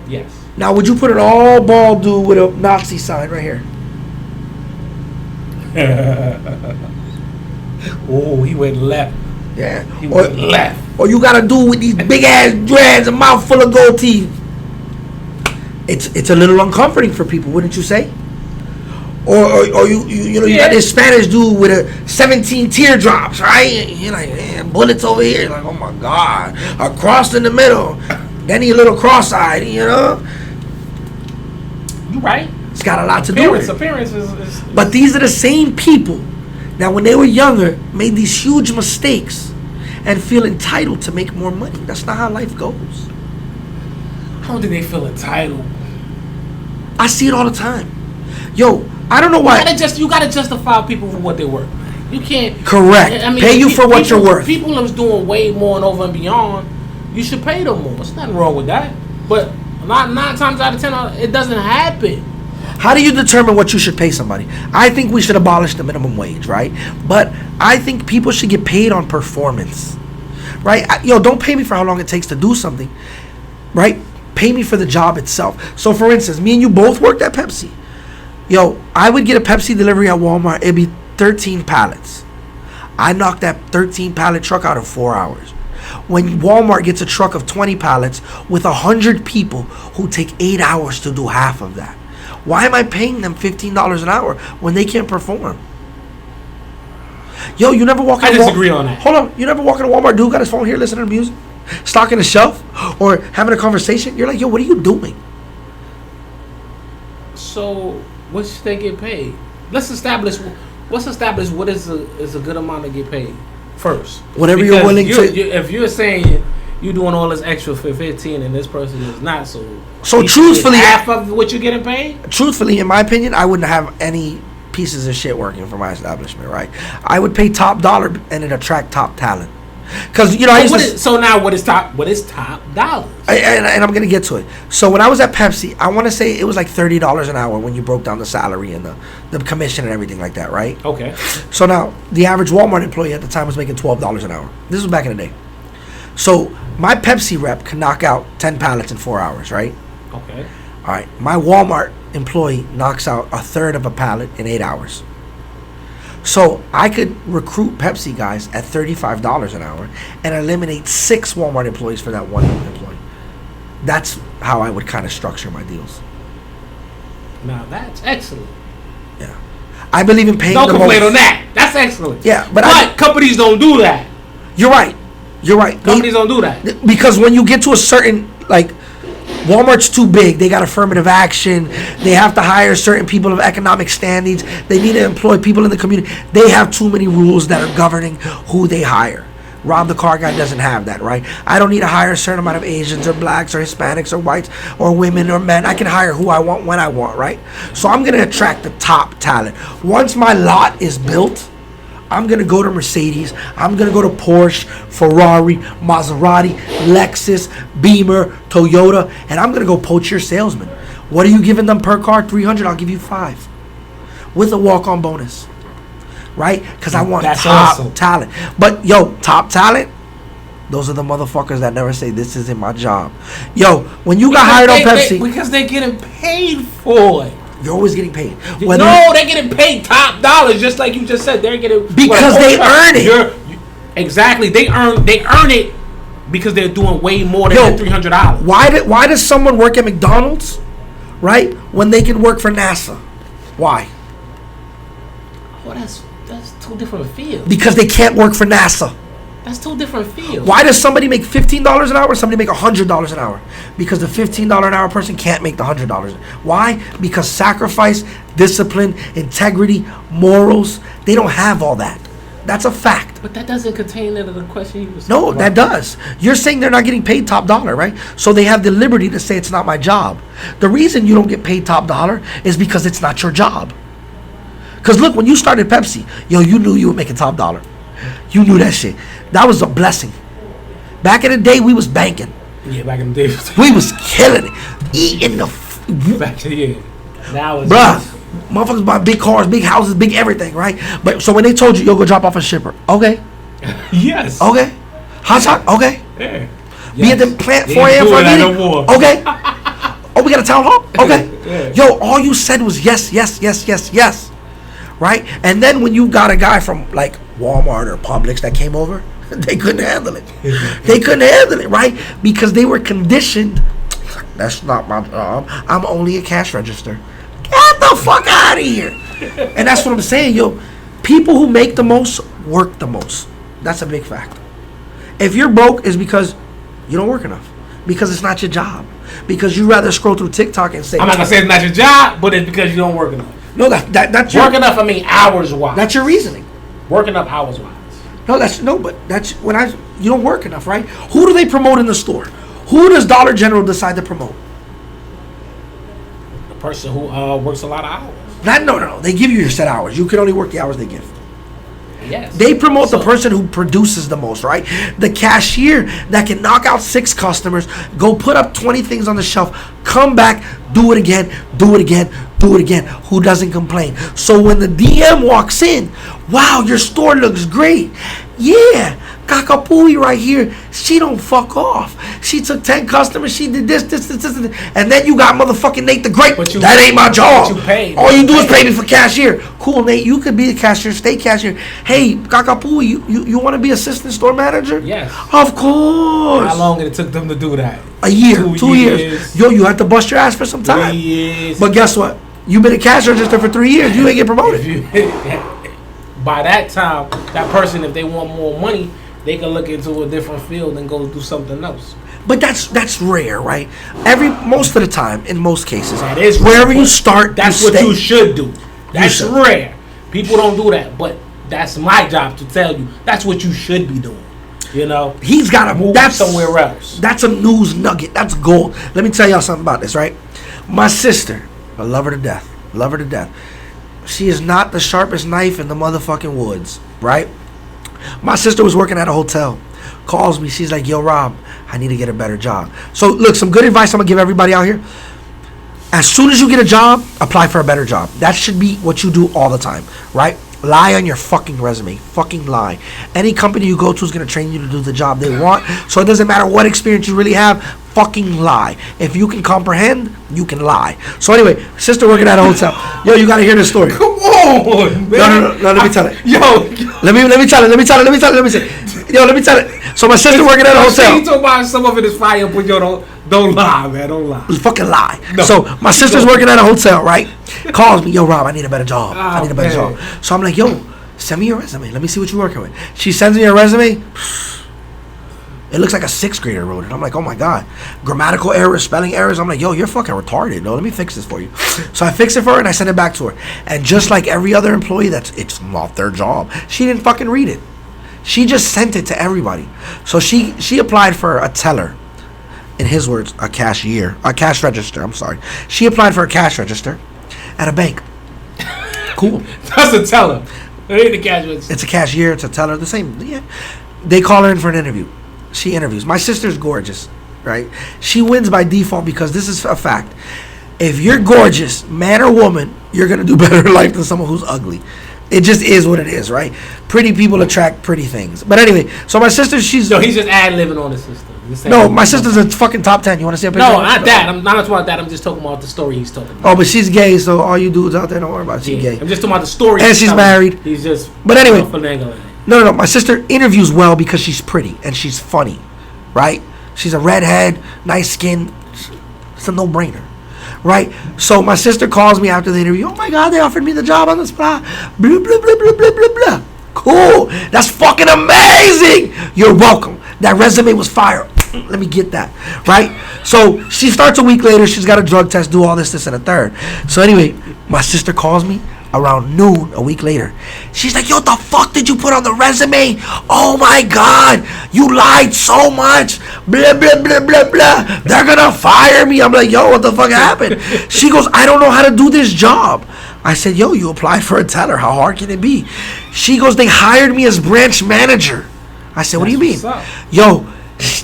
Yes. Now, would you put an all bald dude with a Nazi sign right here? Oh, he went left. Yeah. He went left. Or you got a dude with these big ass dreads, a mouth full of gold teeth. It's a little uncomforting for people, wouldn't you say? Or you got this Spanish dude with a 17 teardrops, right? You're like, man, bullets over here. You're like, oh my God, a cross in the middle. Then he a little cross-eyed, you know. You right. It's got a lot to do with it. Appearance is. But these are the same people that when they were younger made these huge mistakes and feel entitled to make more money. That's not how life goes. How do they feel entitled? I see it all the time. Yo, I don't know why. You gotta justify people for what they're worth. You can't. Correct. I mean, pay you for what you're worth. People that's doing way more and over and beyond, you should pay them more. There's nothing wrong with that. But nine times out of 10, it doesn't happen. How do you determine what you should pay somebody? I think we should abolish the minimum wage, right? But I think people should get paid on performance, right? Don't pay me for how long it takes to do something, right? Pay me for the job itself. So, for instance, me and you both worked at Pepsi. I would get a Pepsi delivery at Walmart. It'd be 13 pallets. I knocked that 13 pallet truck out in 4 hours. When Walmart gets a truck of 20 pallets with 100 people who take 8 hours to do half of that, why am I paying them $15 an hour when they can't perform? You never walk in I disagree on that. Hold on. You never walk in a Walmart, dude got his phone here listening to music, stocking a shelf, or having a conversation. You're like, yo, what are you doing? So what should they get paid? Let's establish what is a good amount to get paid first. Whatever you're willing to. If you're saying you're doing all this extra for 15 and this person is not, so truthfully, half of what you're getting paid. Truthfully, in my opinion, I wouldn't have any pieces of shit working for my establishment. Right? I would pay top dollar and it attract top talent. Because so now what is top dollars? And I'm gonna get to it. So when I was at Pepsi, I want to say it was like $30 an hour when you broke down the salary and the commission and everything like that, right? Okay. So now the average Walmart employee at the time was making $12 an hour. This was back in the day. So my Pepsi rep can knock out 10 pallets in 4 hours, right? Okay. All right. My Walmart employee knocks out a third of a pallet in 8 hours. So I could recruit Pepsi guys at $35 an hour and eliminate 6 Walmart employees for that one employee. That's how I would kind of structure my deals. Now that's excellent. Yeah, I believe in paying. Don't the complain most. on that. That's excellent. Yeah, but companies don't do that. You're right. Companies don't do that because when you get to a certain Walmart's too big. They got affirmative action. They have to hire certain people of economic standings. They need to employ people in the community. They have too many rules that are governing who they hire. Rob the car guy doesn't have that, right? I don't need to hire a certain amount of Asians or blacks or Hispanics or whites or women or men. I can hire who I want when I want, right? So I'm going to attract the top talent. Once my lot is built, I'm going to go to Mercedes. I'm going to go to Porsche, Ferrari, Maserati, Lexus, Beamer, Toyota, and I'm going to go poach your salesman. What are you giving them per car? $300. I'll give you $5 with a walk-on bonus, right? Because I want top talent. But, top talent, those are the motherfuckers that never say, this isn't my job. When you got hired on Pepsi. Because they're getting paid for it. You're always getting paid. They're getting paid top dollars, just like you just said. They're getting because they earn it. Exactly, they earn it because they're doing way more than $300. Why does someone work at McDonald's, right? When they can work for NASA? Why? Well, that's two different fields. Because they can't work for NASA. That's two different fields. Why does somebody make $15 an hour and somebody make $100 an hour? Because the $15 an hour person can't make the $100. Why? Because sacrifice, discipline, integrity, morals, they don't have all that. That's a fact. But that doesn't contain into the question you was talking about. That does. You're saying they're not getting paid top dollar, right? So they have the liberty to say it's not my job. The reason you don't get paid top dollar is because it's not your job. Because look, when you started Pepsi, you knew you were making top dollar. You knew that shit. That was a blessing. Back in the day, we was banking. Yeah, back in the day. We was killing it. Eating the... Back in the year. Now it's... Bruh, motherfuckers buy big cars, big houses, big everything, right? But so when they told you, go drop off a shipper. Okay. Yes. Okay. Hot shot. Okay. Yeah. Be at the plant 4 a.m. for a meeting. No okay. Oh, we got a town hall? Okay. Yeah. All you said was yes, yes, yes, yes, yes. Right? And then when you got a guy from Walmart or Publix that came over, they couldn't handle it. They couldn't handle it, right? Because they were conditioned. That's not my job. I'm only a cash register. Get the fuck out of here. And that's what I'm saying, people who make the most work the most. That's a big fact. If you're broke, it's because you don't work enough. Because it's not your job. Because you rather scroll through TikTok and say, I'm not gonna say it's not your job, but it's because you don't work enough. No, that's your... Work enough, I mean hours wise. That's your reasoning. Working up hours wise. But that's when you don't work enough, right? Who do they promote in the store? Who does Dollar General decide to promote? The person who works a lot of hours. No. They give you your set hours. You can only work the hours they give. Yes. They promote the person who produces the most, right? The cashier that can knock out 6 customers, go put up 20 things on the shelf, come back, do it again, do it again, do it again. Who doesn't complain? So when the DM walks in, wow, your store looks great. Yeah, Kakapui right here, she don't fuck off. She took 10 customers, she did this, and then you got motherfucking Nate the Great. That ain't my job. All you do is pay me for cashier. Cool, Nate, you could be the cashier, stay cashier. Hey, Kakapui, you want to be assistant store manager? Yes. Of course. How long it took them to do that? A year, 2 years. You had to bust your ass for some time. 3 years. But guess what? You've been a cash register for 3 years. You ain't get promoted. By that time, that person, if they want more money they can look into a different field and go do something else. But that's rare, right? Most of the time, in most cases, That is wherever rare, you start, that's you what stay. you should do. That's should. rare. People don't do that, but that's my job to tell you. That's what you should be doing. You know, He's got to move that's somewhere else. That's a news nugget. That's gold. Let me tell y'all something about this, right? My sister, I love her to death. Love her to death. She is not the sharpest knife in the motherfucking woods, right? My sister was working at a hotel. Calls me. She's like, yo, Rob, I need to get a better job. So, look, some good advice I'm going to give everybody out here. As soon as you get a job, apply for a better job. That should be what you do all the time, right? Lie on your fucking resume. Fucking lie. Any company you go to is going to train you to do the job they want. So it doesn't matter what experience you really have. Fucking lie. If you can comprehend, you can lie. So anyway, sister working at a hotel. Yo, you got to hear this story. Come on, man. No, let me tell it. Yo. Let me tell it. Yo, let me tell it. So my sister working at a hotel. You talking about some of it is fire, but yo, don't lie, man. Don't lie. Fucking lie. No. So my sister's working at a hotel, right? Calls me, yo, Rob, I need a better job. I need a better man. job. So I'm like, yo, send me your resume. Let me see what you're working with. She sends me her resume. It looks like a 6th grader wrote it. I'm like, oh my God. Grammatical errors, spelling errors. I'm like, yo, you're fucking retarded. No, let me fix this for you. So I fix it for her and I send it back to her. And just like every other employee, it's not their job. She didn't fucking read it. She just sent it to everybody. So she applied for a teller. In his words, a cash register. I'm sorry. She applied for a cash register at a bank. Cool. That's a teller. It ain't a cash register. It's a cashier. It's a teller. The same. Yeah. They call her in for an interview. She interviews. My sister's gorgeous, right? She wins by default because this is a fact. If you're gorgeous, man or woman, you're going to do better in life than someone who's ugly. It just is what it is, right? Pretty people attract pretty things. But anyway, so my sister, she's... No, he's just ad-libbing on the system. No, my sister's a fucking top 10. You want to see a picture? No, not that. I'm not talking about that. I'm just talking about the story he's talking about. Oh, but she's gay, so all you dudes out there, don't worry about it. She's gay. I'm just talking about the story. And she's married. He's just... But anyway... finagling. No. My sister interviews well because she's pretty and she's funny, right? She's a redhead, nice skin. It's a no-brainer, right? So my sister calls me after the interview. Oh my God, they offered me the job on the spot. Blah, blah, blah, blah, blah, blah, blah. Cool. That's fucking amazing. You're welcome. That resume was fire. Let me get that, right? So she starts a week later. She's got a drug test, do all this, and a third. So anyway, my sister calls me around noon a week later. She's like, yo, what the fuck did you put on the resume? Oh my God, you lied so much. Blah, blah, blah, blah, blah. They're gonna fire me. I'm like, yo, what the fuck happened? She goes, I don't know how to do this job. I said, yo, you applied for a teller. How hard can it be? She goes, they hired me as branch manager. I said, what do you mean? Yo,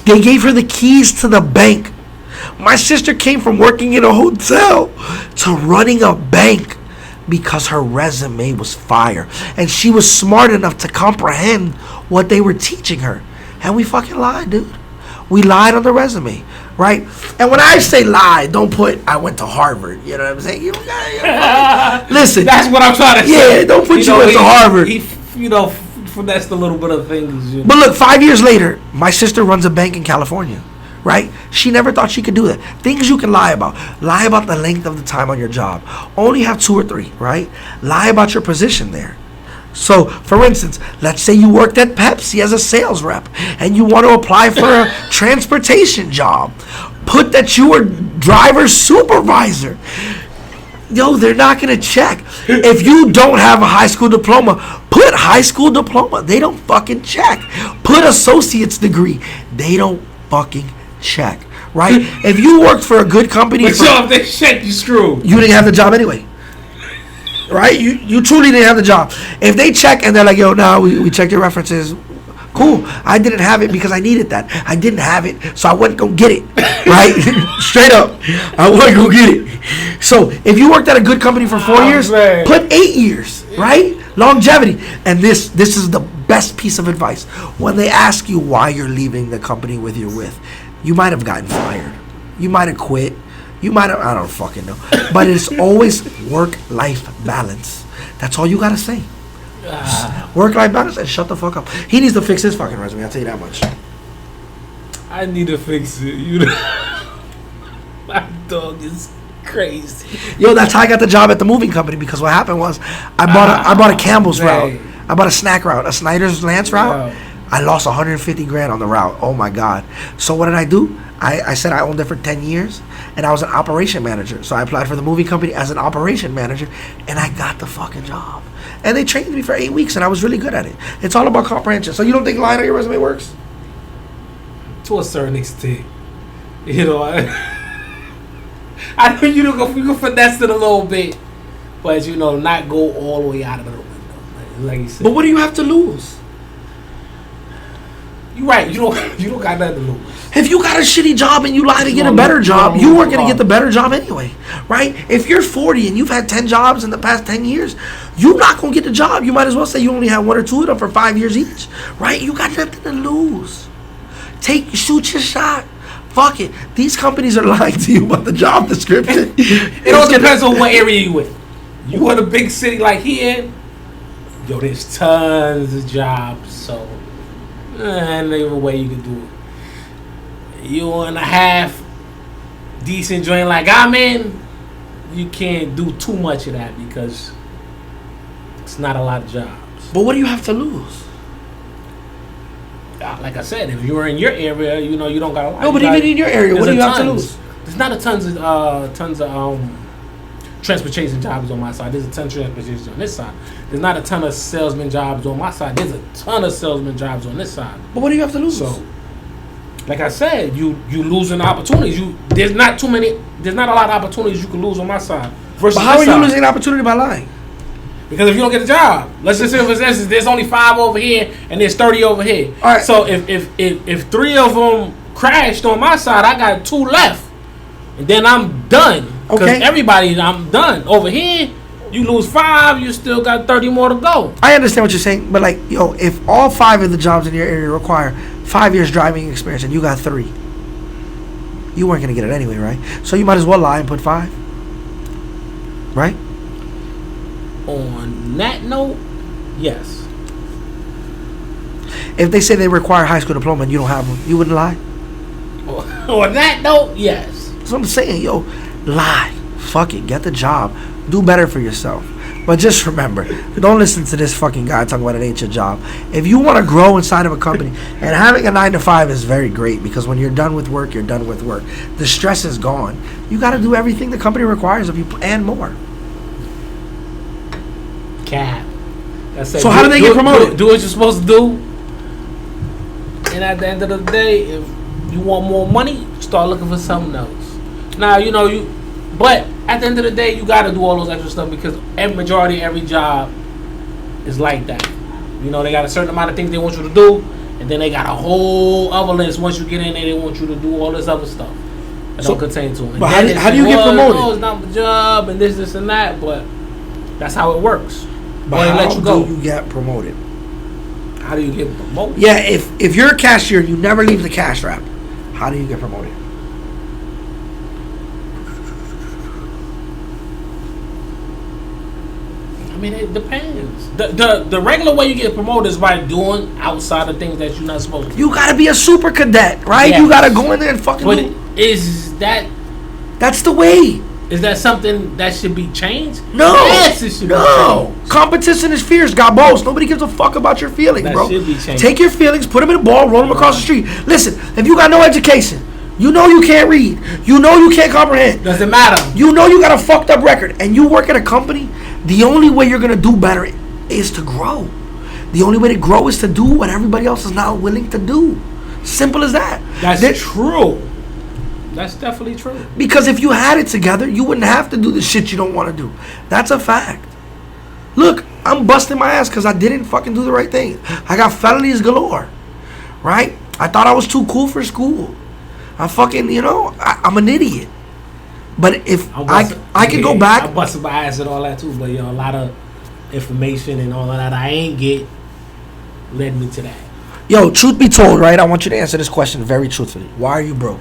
they gave her the keys to the bank. My sister came from working in a hotel to running a bank because her resume was fire. And she was smart enough to comprehend what they were teaching her. And we fucking lied, dude. We lied on the resume, right? And when I say lie, don't put, I went to Harvard. You know what I'm saying? You gotta, listen. That's what I'm trying to say. Yeah, don't put you into Harvard. He finessed a little bit of things. But look, 5 years later, my sister runs a bank in California, right? She never thought she could do that. Things you can lie about. Lie about the length of the time on your job. Only have 2 or 3, right? Lie about your position there. So, for instance, let's say you worked at Pepsi as a sales rep and you want to apply for a transportation job. Put that you were driver supervisor. Yo, they're not going to check. If you don't have a high school diploma, put high school diploma. They don't fucking check. Put associate's degree. They don't fucking check, right? If you worked for a good company... But yo, if they check, you screwed. You didn't have the job anyway. Right? You truly didn't have the job. If they check and they're like, yo, no, we checked your references. Cool. I didn't have it because I needed that. I didn't have it, so I went to go get it. Right? Straight up. I went to go get it. So if you worked at a good company for 4 years, man. put 8 years, right? Longevity. And this is the best piece of advice. When they ask you why you're leaving the company you're with, you might have gotten fired. You might have quit. You might have, I don't fucking know. But it's always work-life balance. That's all you got to say. Work-life balance and shut the fuck up. He needs to fix his fucking resume, I'll tell you that much. I need to fix it. You know, my dog is crazy. Yo, that's how I got the job at the moving company, because what happened was I bought a Campbell's route. I bought a snack route, a Snyder's Lance route. I lost 150 grand on the route. Oh my God. So what did I do? I said I owned it for 10 years, and I was an operation manager. So I applied for the movie company as an operation manager, and I got the fucking job. And they trained me for 8 weeks, and I was really good at it. It's all about comprehension. So you don't think lying on your resume works? To a certain extent. You know, I know you can finesse it a little bit, but you know, not go all the way out of the window. Like you said. But what do you have to lose? You're right. You don't got nothing to lose. If you got a shitty job and you lie to get a better job, you weren't going to get the better job anyway, right? If you're 40 and you've had 10 jobs in the past 10 years, you're not going to get the job. You might as well say you only have 1 or 2 of them for 5 years each, right? You got nothing to lose. Shoot your shot. Fuck it. These companies are lying to you about the job description. It all depends on what area you in. You in a big city like here, yo, there's tons of jobs, so and there's a way you can do it. You in a half decent joint like I'm in, you can't do too much of that because it's not a lot of jobs. But what do you have to lose? Like I said, if you're in your area, you know you don't got a lot. No, but even in your area, what do you have to lose? There's not a tons of transportation jobs on my side. There's a ton of transportation on this side. There's not a ton of salesman jobs on my side. There's a ton of salesman jobs on this side. But what do you have to lose? So, like I said, you losing opportunities. There's not a lot of opportunities you can lose on my side. But how are you losing an opportunity by lying? Because if you don't get a job, let's just say for instance, there's only 5 over here and there's 30 over here. All right. So if 3 of them crashed on my side, I got 2 left, and then I'm done. Because I'm done. Over here, you lose 5, you still got 30 more to go. I understand what you're saying, but like, yo, if all 5 of the jobs in your area require 5 years driving experience and you got 3, you weren't gonna get it anyway, right? So you might as well lie and put 5, right? On that note, yes. If they say they require high school diploma and you don't have one, you wouldn't lie? On that note, yes. That's what I'm saying, yo. Lie. Fuck it. Get the job. Do better for yourself. But just remember, don't listen to this fucking guy talking about it ain't your job. If you want to grow inside of a company, and having a 9 to 5 is very great, because when you're done with work, you're done with work. The stress is gone. You got to do everything the company requires of you and more. Cap. So how do they get promoted? Do what you're supposed to do. And at the end of the day, if you want more money, start looking for something else. Now, but at the end of the day, you got to do all those extra stuff because every job is like that. You know, they got a certain amount of things they want you to do, and then they got a whole other list. Once you get in there, they want you to do all this other stuff that don't contain to it. But how do you get promoted? No, it's not the job, and this and that, but that's how it works. But how do you get promoted? How do you get promoted? Yeah, if you're a cashier, you never leave the cash wrap. How do you get promoted? I mean, it depends. The regular way you get promoted is by doing outside of things that you're not supposed to do. You gotta be a super cadet, right? Yes. You gotta go in there and fucking But that's the way. Is that something that should be changed? No. Yes, it should be changed. Competition is fierce. Got balls. Nobody gives a fuck about your feelings, that bro. Should be changed. Take your feelings, put them in a ball, roll them across the street. Listen, if you got no education, you know you can't read, you know you can't comprehend. Doesn't matter. You know you got a fucked up record, and you work at a company, the only way you're gonna do better is to grow. The only way to grow is to do what everybody else is not willing to do. Simple as that. That's true. That's definitely true. Because if you had it together, you wouldn't have to do the shit you don't want to do. That's a fact. Look, I'm busting my ass because I didn't fucking do the right thing. I got felonies galore, right? I thought I was too cool for school. I fucking, I'm an idiot. But if I could go back. I busted my ass and all that too, but a lot of information and all of that I ain't get led me to that. Yo, truth be told, right? I want you to answer this question very truthfully. Why are you broke?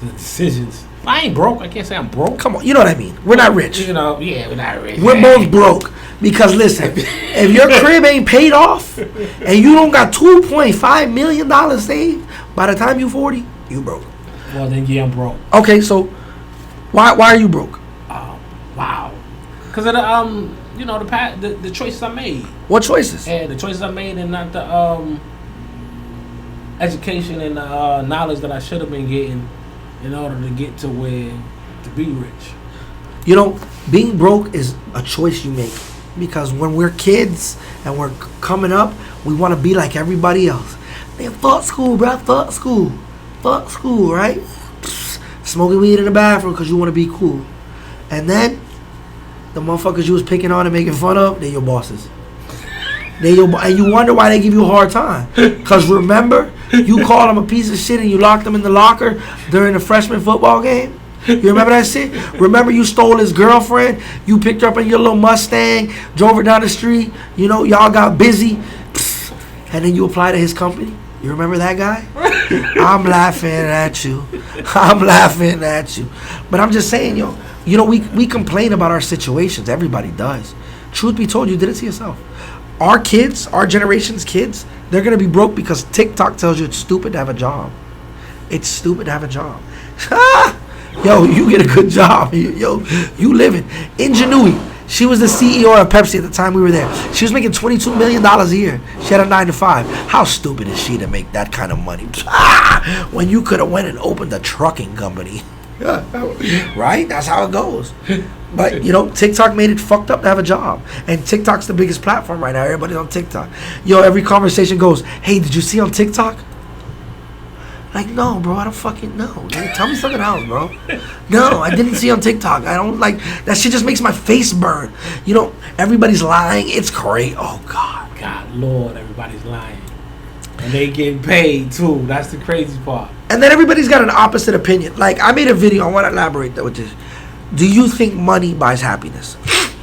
The decisions. I ain't broke. I can't say I'm broke. Come on, you know what I mean. We're not rich. We're not rich. We're both broke. Because listen, if your crib ain't paid off and you don't got $2.5 million saved, by the time you 40, you broke. Well, then yeah, I'm broke. Okay, so why are you broke? Wow. Because of the choices I made. What choices? And the choices I made, and not the education and the knowledge that I should have been getting in order to get to be rich. You know, being broke is a choice you make, because when we're kids and we're coming up, we want to be like everybody else. Man, fuck school, bro. Fuck school, right? Smoking weed in the bathroom because you want to be cool, and then the motherfuckers you was picking on and making fun of, they're your bosses. And you wonder why they give you a hard time. Because remember, you called them a piece of shit and you locked them in the locker during the freshman football game? You remember that shit? Remember you stole his girlfriend? You picked her up in your little Mustang, drove her down the street, y'all got busy, and then you applied to his company? You remember that guy? I'm laughing at you. But I'm just saying, we complain about our situations. Everybody does. Truth be told, you did it to yourself. Our kids, our generation's kids, they're going to be broke because TikTok tells you it's stupid to have a job. It's stupid to have a job. Yo, you get a good job. You living. Ingenuity. She was the CEO of Pepsi at the time we were there. She was making $22 million a year. She had a 9-to-5. How stupid is she to make that kind of money? When you could have went and opened a trucking company. Right? That's how it goes. But, TikTok made it fucked up to have a job. And TikTok's the biggest platform right now. Everybody's on TikTok. Every conversation goes, hey, did you see on TikTok? Like, no, bro, I don't fucking know. Tell me something else, bro. No, I didn't see on TikTok. I don't like, that shit just makes my face burn. Everybody's lying. It's great. Oh, God. God, Lord, everybody's lying. And they getting paid, too. That's the crazy part. And then everybody's got an opposite opinion. Like, I made a video. I want to elaborate that with this. Do you think money buys happiness?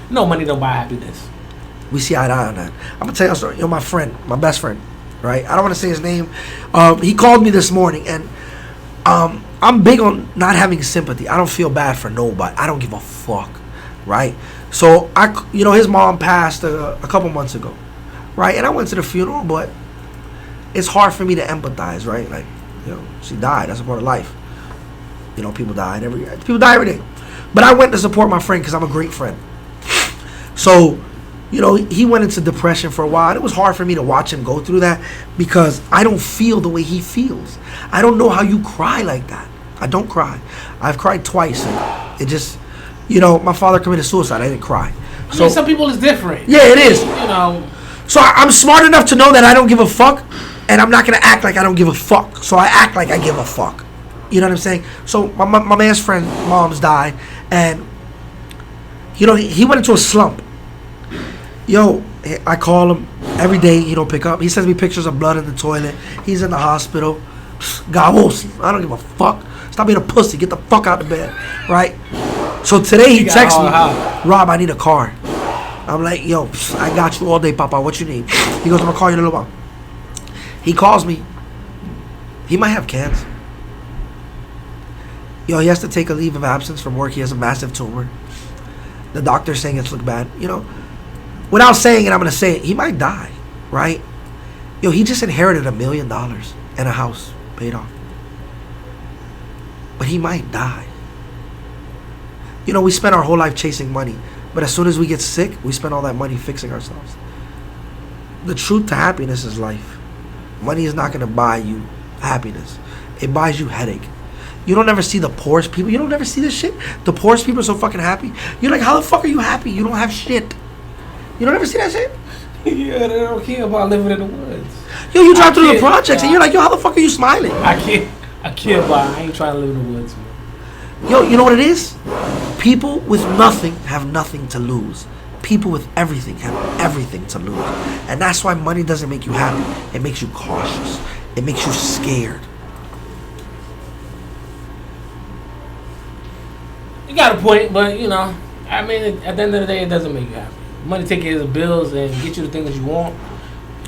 No, money don't buy happiness. We see eye to eye on that. I'm going to tell you a story. My friend, my best friend, right? I don't want to say his name. He called me this morning, and I'm big on not having sympathy. I don't feel bad for nobody. I don't give a fuck, right? So, his mom passed a couple months ago, right? And I went to the funeral, but it's hard for me to empathize, right? Like, she died. That's a part of life. People die every day. But I went to support my friend because I'm a great friend. So, he went into depression for a while. It was hard for me to watch him go through that because I don't feel the way he feels. I don't know how you cry like that. I don't cry. I've cried twice. And it just, my father committed suicide. I didn't cry. So some people is different. Yeah, it is. So I'm smart enough to know that I don't give a fuck, and I'm not going to act like I don't give a fuck. So I act like I give a fuck. You know what I'm saying? So my man's friend, mom's died, and, he went into a slump. I call him every day. He don't pick up. He sends me pictures of blood in the toilet. He's in the hospital. God knows, I don't give a fuck. Stop being a pussy. Get the fuck out of bed, right? So today he texts me, Rob, I need a car. I'm like, I got you all day, Papa. What you need? He goes, I'm gonna call you in a little while. He calls me. He might have cancer. He has to take a leave of absence from work. He has a massive tumor. The doctor's saying it's look bad. Without saying it, I'm going to say it. He might die, right? He just inherited $1 million and a house paid off. But he might die. We spend our whole life chasing money. But as soon as we get sick, we spend all that money fixing ourselves. The truth to happiness is life. Money is not going to buy you happiness. It buys you headache. You don't ever see the poorest people. You don't ever see this shit. The poorest people are so fucking happy. You're like, how the fuck are you happy? You don't have shit. You don't ever see that shit? Yeah, they don't care about living in the woods. You drive through the projects and you're like, how the fuck are you smiling? I care about. I ain't trying to live in the woods, man. You know what it is? People with nothing have nothing to lose. People with everything have everything to lose. And that's why money doesn't make you happy. It makes you cautious. It makes you scared. You got a point, but at the end of the day, it doesn't make you happy. Money take care of the bills and get you the things that you want.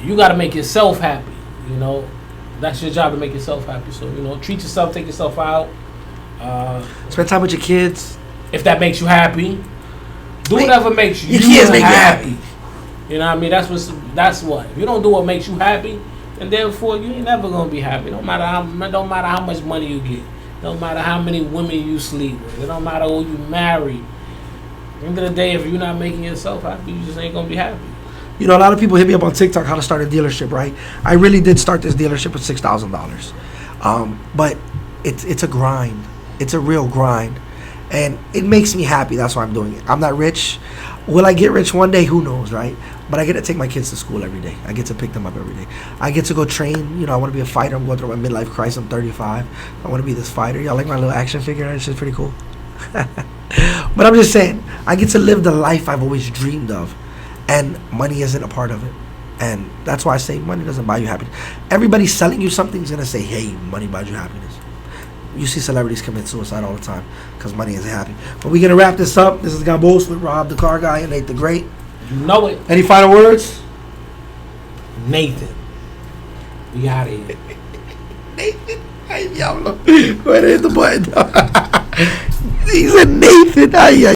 You got to make yourself happy. That's your job, to make yourself happy. So treat yourself, take yourself out. Spend time with your kids. If that makes you happy, do whatever makes you. Your kids make you happy. You know what I mean? That's what. If you don't do what makes you happy, and therefore you ain't never gonna be happy. Don't matter how much money you get. Don't matter how many women you sleep with. It don't matter who you marry. the end of the day, if you're not making yourself happy, you just ain't gonna be happy. You know, a lot of people hit me up on TikTok how to start a dealership, right? I really did start this dealership with $6,000. But it's a grind. It's a real grind. And it makes me happy. That's why I'm doing it. I'm not rich. Will I get rich one day? Who knows, right? But I get to take my kids to school every day. I get to pick them up every day. I get to go train. You know, I want to be a fighter. I'm going through my midlife crisis. I'm 35. I want to be this fighter. Y'all like my little action figure? That shit's pretty cool. But I'm just saying, I get to live the life I've always dreamed of. And money isn't a part of it. And that's why I say money doesn't buy you happiness. Everybody selling you something is going to say, hey, money buys you happiness. You see celebrities commit suicide all the time because money isn't happy. But we're going to wrap this up. This is Gabos with Rob, the car guy, and Nate the Great. You know it. Any final words? Nathan. We out of here. Nathan. Ay, diablo. Go ahead and hit the button. He said Nathan. Ay, ay.